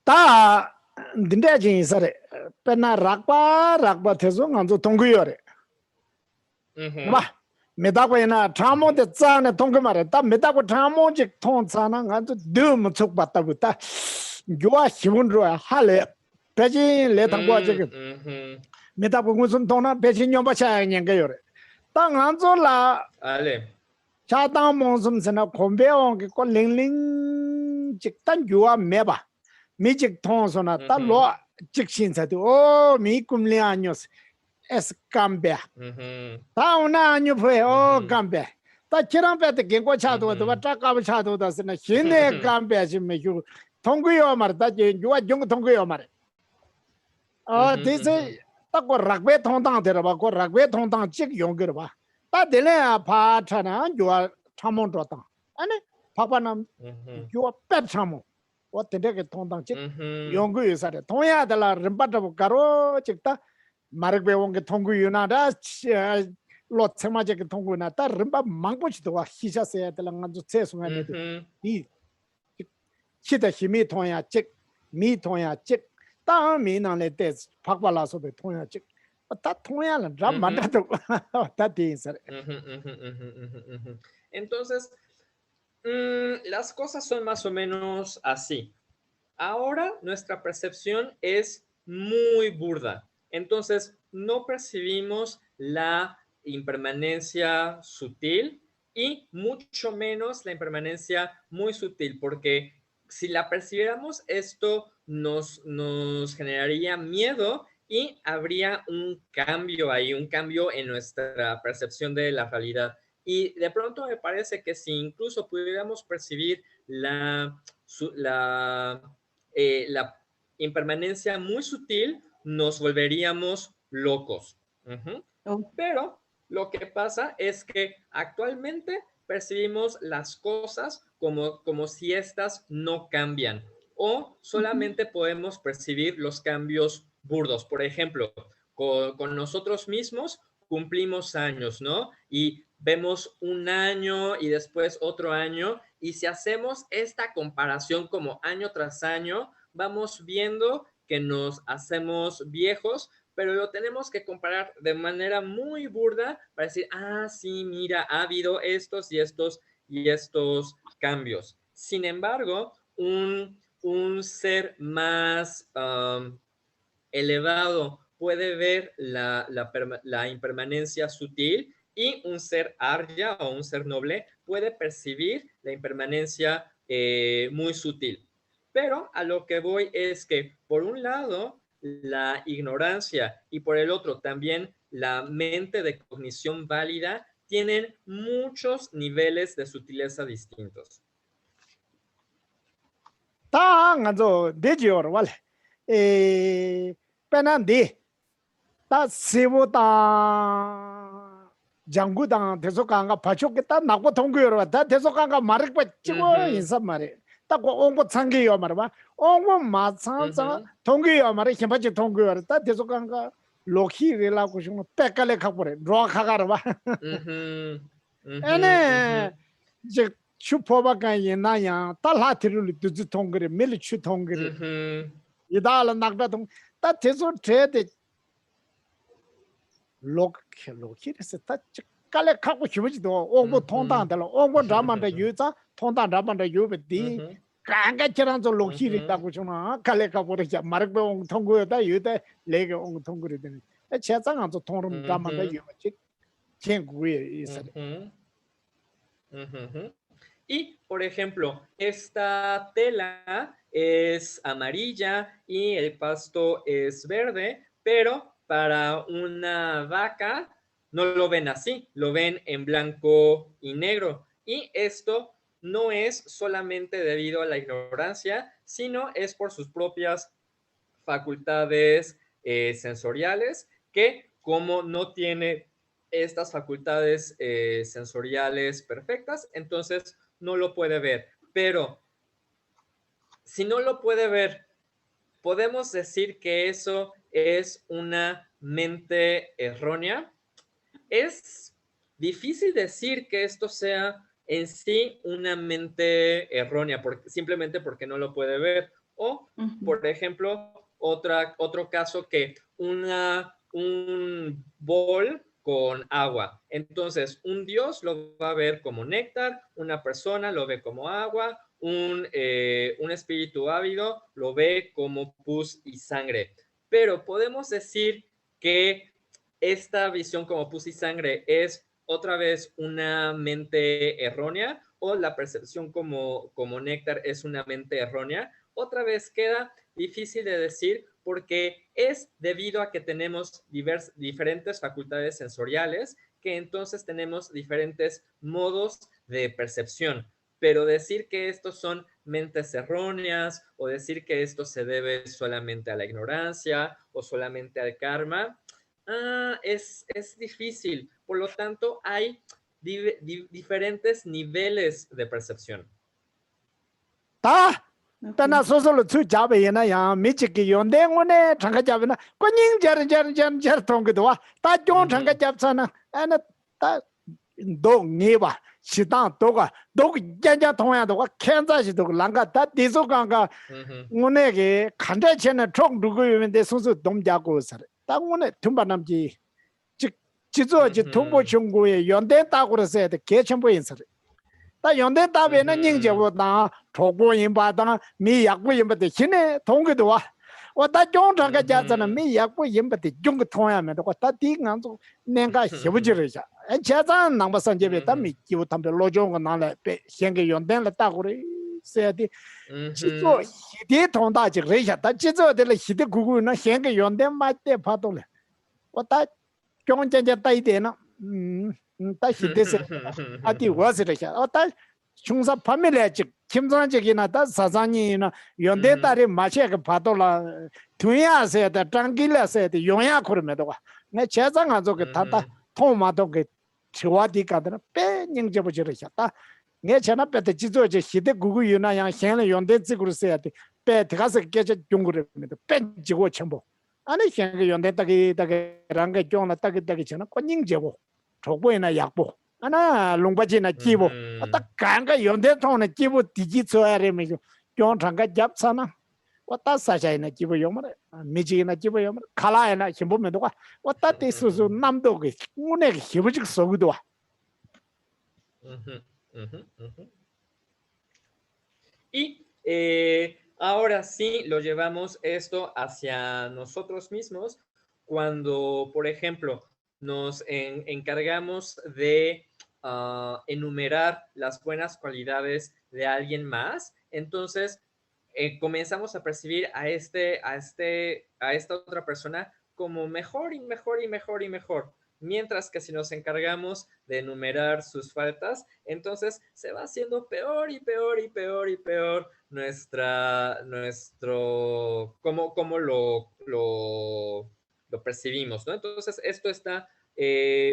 Speaker 2: Ta dinda jin sare pena rakpa teso nganzo tongu yore. Ba medakwa ina tramo de tsane tongu mare ta medakwa tramo jik tong tsana nganzo dum tsuk batabu ta gyua shibun ruwa hale pechin le tangwa jik medakwa ngunsun tongna pechin nyomba chaya nyenge yore. Ta nganzo la cha tang monsum sena kombe ongi ko ling ling jik tan gyua meba mi jik tong sona ta lo jik shin sati o mi kumli años es cambia ta una año fue o cambia ta kirang pe te gengo chado wa ta ka chado da sena shine cambia shi me yu tong yo mar ta je gyua jung tong yo mar dice ta ko rakbe tong tang de ba ko rakbe tong tang jik yong ge ba ta de le pa chana gyua chamon rota ane papa nam yo pep chamo o tende ke tondang chik yongu yusare tonya de la rimbata karo chikta marikbe wong ke tongu yuna da lo tsema je ke tongu na ta rimba mangpo chi do hisha se de la nganzu tse sunga de di chita himi tonya chik mi tonya chik ta mi na le des pakpa la so be tonya chik ta tonya la ra manda to ta di sare.
Speaker 1: Entonces, las cosas son más o menos así. Ahora nuestra percepción es muy burda. Entonces, no percibimos la impermanencia sutil y mucho menos la impermanencia muy sutil, porque si la percibiéramos, esto nos generaría miedo y habría un cambio ahí, un cambio en nuestra percepción de la realidad. Y de pronto me parece que si incluso pudiéramos percibir la impermanencia muy sutil, nos volveríamos locos. Pero lo que pasa es que actualmente percibimos las cosas como si éstas no cambian, o solamente podemos percibir los cambios burdos. Por ejemplo, con nosotros mismos cumplimos años, ¿no? Y vemos un año y después otro año, y si hacemos esta comparación como año tras año, vamos viendo que nos hacemos viejos, pero lo tenemos que comparar de manera muy burda para decir, ah, sí, mira, ha habido estos y estos y estos cambios. Sin embargo, un ser más elevado puede ver la impermanencia sutil, y un ser arya o un ser noble puede percibir la impermanencia muy sutil. Pero a lo que voy es que, por un lado, la ignorancia y por el otro también la mente de cognición válida tienen muchos niveles de sutileza distintos.
Speaker 2: 장구당 대속강가 바초겠다 나고 동구여로 다 대속강가 말을 찍고 인사 말에 딱 온고 창기요 말아 온고 마찬자 동구여 말에 힘받지 동구여 다 대속강가 로키rel라고 좀 백깔래 가버려 로카가로 봐 에네 이제 슈퍼바가 예나야 달라티를 두지 동그리 밀치 동그리 이달은 낙다 동다 대속 제대 로키에서 다 깔래 갖고 싶지도 오고 통단들로 오고 라만다 유자 통단 라만다 유베디 강가처럼 저 로키를 갖고 주나 깔래 갖고 버리자 마르고 통고다 유대 레게 온 통고를 되는 제장한 저 통름 라만다 유지 kenguye 있어요.
Speaker 1: Y, por ejemplo, esta tela es amarilla y el pasto es verde, pero para una vaca no lo ven así, lo ven en blanco y negro. Y esto no es solamente debido a la ignorancia, sino es por sus propias facultades sensoriales, que como no tiene estas facultades sensoriales perfectas, entonces no lo puede ver. Pero si no lo puede ver, ¿podemos decir que eso es una mente errónea? Es difícil decir que esto sea en sí una mente errónea, simplemente porque no lo puede ver. O, por ejemplo, otro caso, que un bol con agua. Entonces, un dios lo va a ver como néctar, una persona lo ve como agua, un espíritu ávido lo ve como pus y sangre. Pero podemos decir que esta visión como pus y sangre es otra vez una mente errónea, o la percepción como néctar es una mente errónea. Otra vez queda difícil de decir, porque es debido a que tenemos diferentes facultades sensoriales, que entonces tenemos diferentes modos de percepción. Pero decir que estos son mentes erróneas, o decir que esto se debe solamente a la ignorancia o solamente al karma, es difícil. Por lo tanto, hay diferentes niveles de percepción.
Speaker 2: Tana sosolo tsu jabe yana ya michiki yonde ngone changa jabe na koning jar tong gdwa ta jong changa jab sana ana ta do ngeba shitang doga dog janja thongya doga khenza shi dog langa ta diso kanga ngone ge khanda chena chong dugo yende soso dom jago sar ta ngone thumba namji jizo ji thumbo chunggo ye yonde ta gro se de ge chenbo yin sar 다 연대 답에는 닝제보다 초고인바다 미약고인바데 신에 동기도 와 왔다 종장가 자자는 미약고인바데 종거 통하면 왔다 띵안도 내가 해보지르자 제자는 남바선제베 담미 기부 담be 로종가 나래 현게 연대를 따고래 세디 지도 히데 통다지 레샤다 지도들 히데 구구는 현게 연대 맞대 봐도래 왔다 종전제 따이데나 다 히데세 아디 와스르샤 어따 중사 파밀레지 김선적이나 다 사장이나 연대 딸이 마셔가 봐도라 두야세다 장길라세다 용야 그러면도 내 제장 가지고 다다 토마도 그 지와디가들 빼닝제버지르샤다 내 전화 빼때 지조제 히데 구구 유나양 현의 연대 찍으르세야데 빼 들어가서 깨져 중국으로면도 뺀지고 첨부 아니 현의 연대 딱이 랑게 종나 딱이 저는 권닝제고 초보이나 약보 하나 롱바지나 기보 딱 간가 연대통은 기보 디지털에 경창가 잡사나 왔다 사자이나 기보 요마래 미지나 기보 요마래 칼라이나 힘보면도 왔다 때수수 남도게 운에 힘부직 속도 와
Speaker 1: Y ahora sí lo llevamos esto hacia nosotros mismos cuando, por ejemplo, nos encargamos de enumerar las buenas cualidades de alguien más, entonces comenzamos a percibir a esta otra persona como mejor y mejor y mejor y mejor. Mientras que si nos encargamos de enumerar sus faltas, entonces se va haciendo peor y peor y peor y peor cómo lo percibimos, ¿no? Entonces, esto está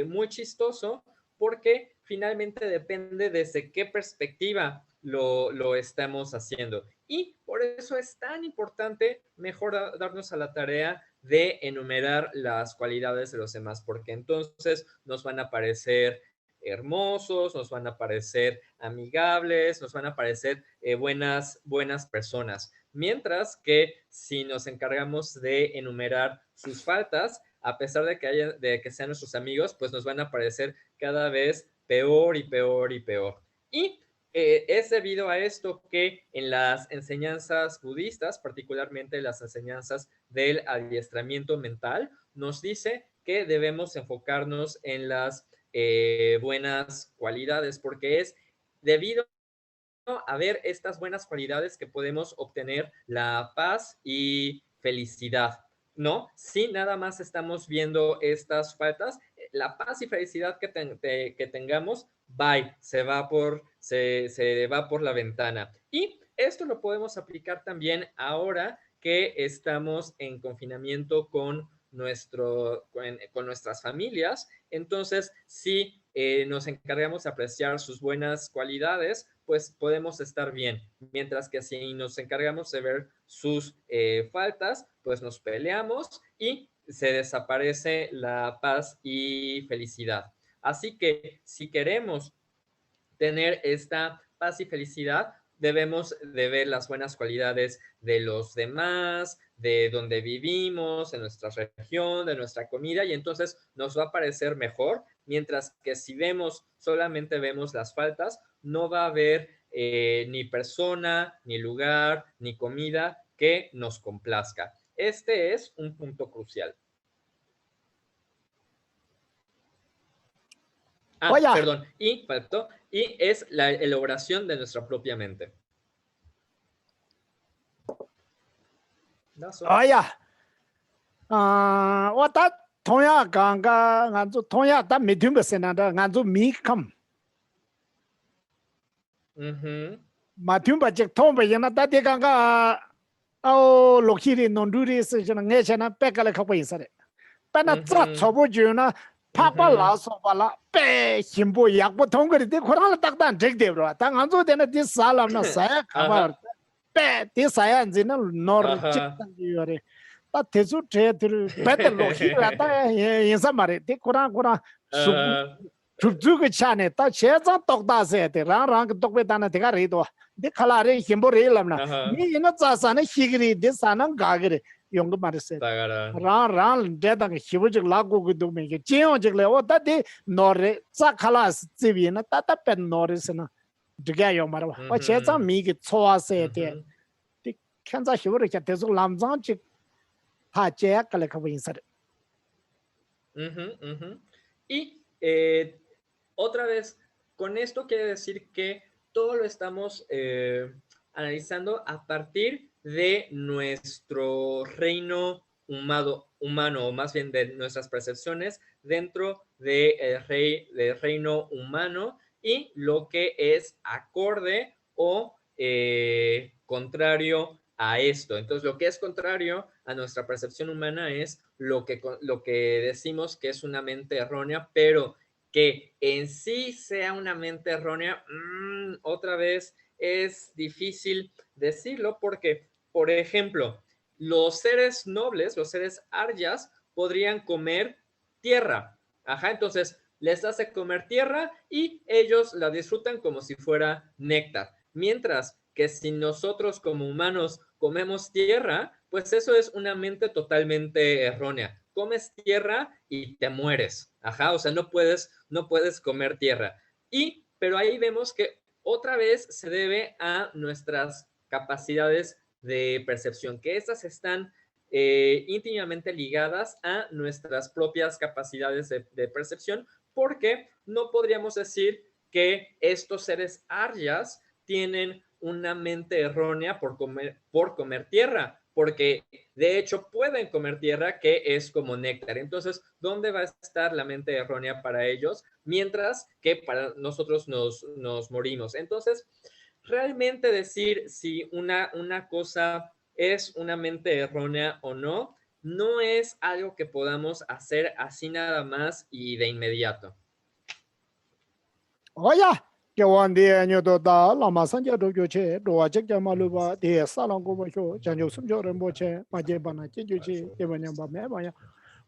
Speaker 1: muy chistoso porque finalmente depende desde qué perspectiva lo estamos haciendo. Y por eso es tan importante mejor darnos a la tarea de enumerar las cualidades de los demás, porque entonces nos van a parecer hermosos, nos van a parecer amigables, nos van a parecer buenas personas. Mientras que si nos encargamos de enumerar sus faltas, a pesar de que sean nuestros amigos, pues nos van a parecer cada vez peor y peor y peor. Y es debido a esto que en las enseñanzas budistas, particularmente las enseñanzas del adiestramiento mental, nos dice que debemos enfocarnos en las buenas cualidades, porque es debido a ver estas buenas cualidades que podemos obtener la paz y felicidad, ¿no? Si nada más estamos viendo estas faltas, la paz y felicidad que tengamos, bye, se va por la ventana. Y esto lo podemos aplicar también ahora que estamos en confinamiento con nuestras familias. Entonces, si nos encargamos de apreciar sus buenas cualidades, pues podemos estar bien. Mientras que si nos encargamos de ver sus faltas, pues nos peleamos y se desaparece la paz y felicidad. Así que si queremos tener esta paz y felicidad, debemos de ver las buenas cualidades de los demás, de donde vivimos, de nuestra región, de nuestra comida, y entonces nos va a parecer mejor, mientras que si solamente vemos las faltas, no va a haber ni persona, ni lugar, ni comida que nos complazca. Este es un punto crucial. Perdón, y es la elaboración de nuestra propia mente.
Speaker 2: Papa la so bala pe himbo yak bo thong gari de khorang la tak dan jek de bro ta ngan zo de na di salam na sa khabar pe di sa yan jin nor chik tan ji yore ta tesu tre ter better lo hi ra ta yin sa mare de khorang su chu ge chane ta che za tok da se de rang tok be dan de ga re do de khala re himbo re lam na ni ina za sa na hi gri de sa na ga gri yung mare se ran de da hibu jik la go go do me ge jeo jik le o ta de nore za khala si bi na ta pe nore se na de ga yo mare wa che za mi ge choa se de de khan za hibu re cha de zo lam zang jik ha che ka le ka win sa
Speaker 1: y otra vez, con esto quiere decir que todo lo estamos analizando a partir de nuestro reino humano, o más bien de nuestras percepciones dentro del reino humano y lo que es acorde o contrario a esto. Entonces, lo que es contrario a nuestra percepción humana es lo que decimos que es una mente errónea, pero que en sí sea una mente errónea, otra vez es difícil decirlo porque, por ejemplo, los seres nobles, los seres aryas, podrían comer tierra. Entonces les hace comer tierra y ellos la disfrutan como si fuera néctar. Mientras que si nosotros como humanos comemos tierra, pues eso es una mente totalmente errónea. Comes tierra y te mueres. O sea, no puedes comer tierra. Pero ahí vemos que otra vez se debe a nuestras capacidades de percepción, que estas están íntimamente ligadas a nuestras propias capacidades de percepción, porque no podríamos decir que estos seres aryas tienen una mente errónea por comer tierra, porque de hecho pueden comer tierra que es como néctar. Entonces, ¿dónde va a estar la mente errónea para ellos? Mientras que para nosotros nos morimos. Entonces, realmente decir si una cosa es una mente errónea o no, no es algo que podamos hacer así nada más y de inmediato.
Speaker 2: Oye, que one day año toda la más allá de yo che, do a check ya maluba de salón como yo, ya yo soy yo remboche, maje bana che yo che, que venía ba me vaya.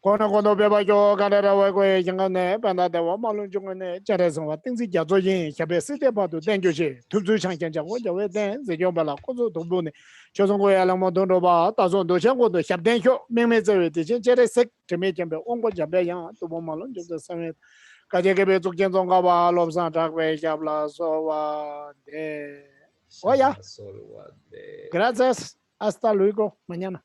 Speaker 2: Cuando beba yo ganara wa ko yangane banda de wa malun jungane chareson wa tingsi ja zo yin xabe site ba do den jo che, tu zu chang chang wo jo we den ze jo ba la ko zo do bu ne. Cho song ko ya lang mo don do ba, ta zo do chen ko do xab den hyo, ming me ze we de chen chere sek, che me chen be ong ko ja be yang to bo malun jo de sa me. Gracias. Hasta luego. Mañana.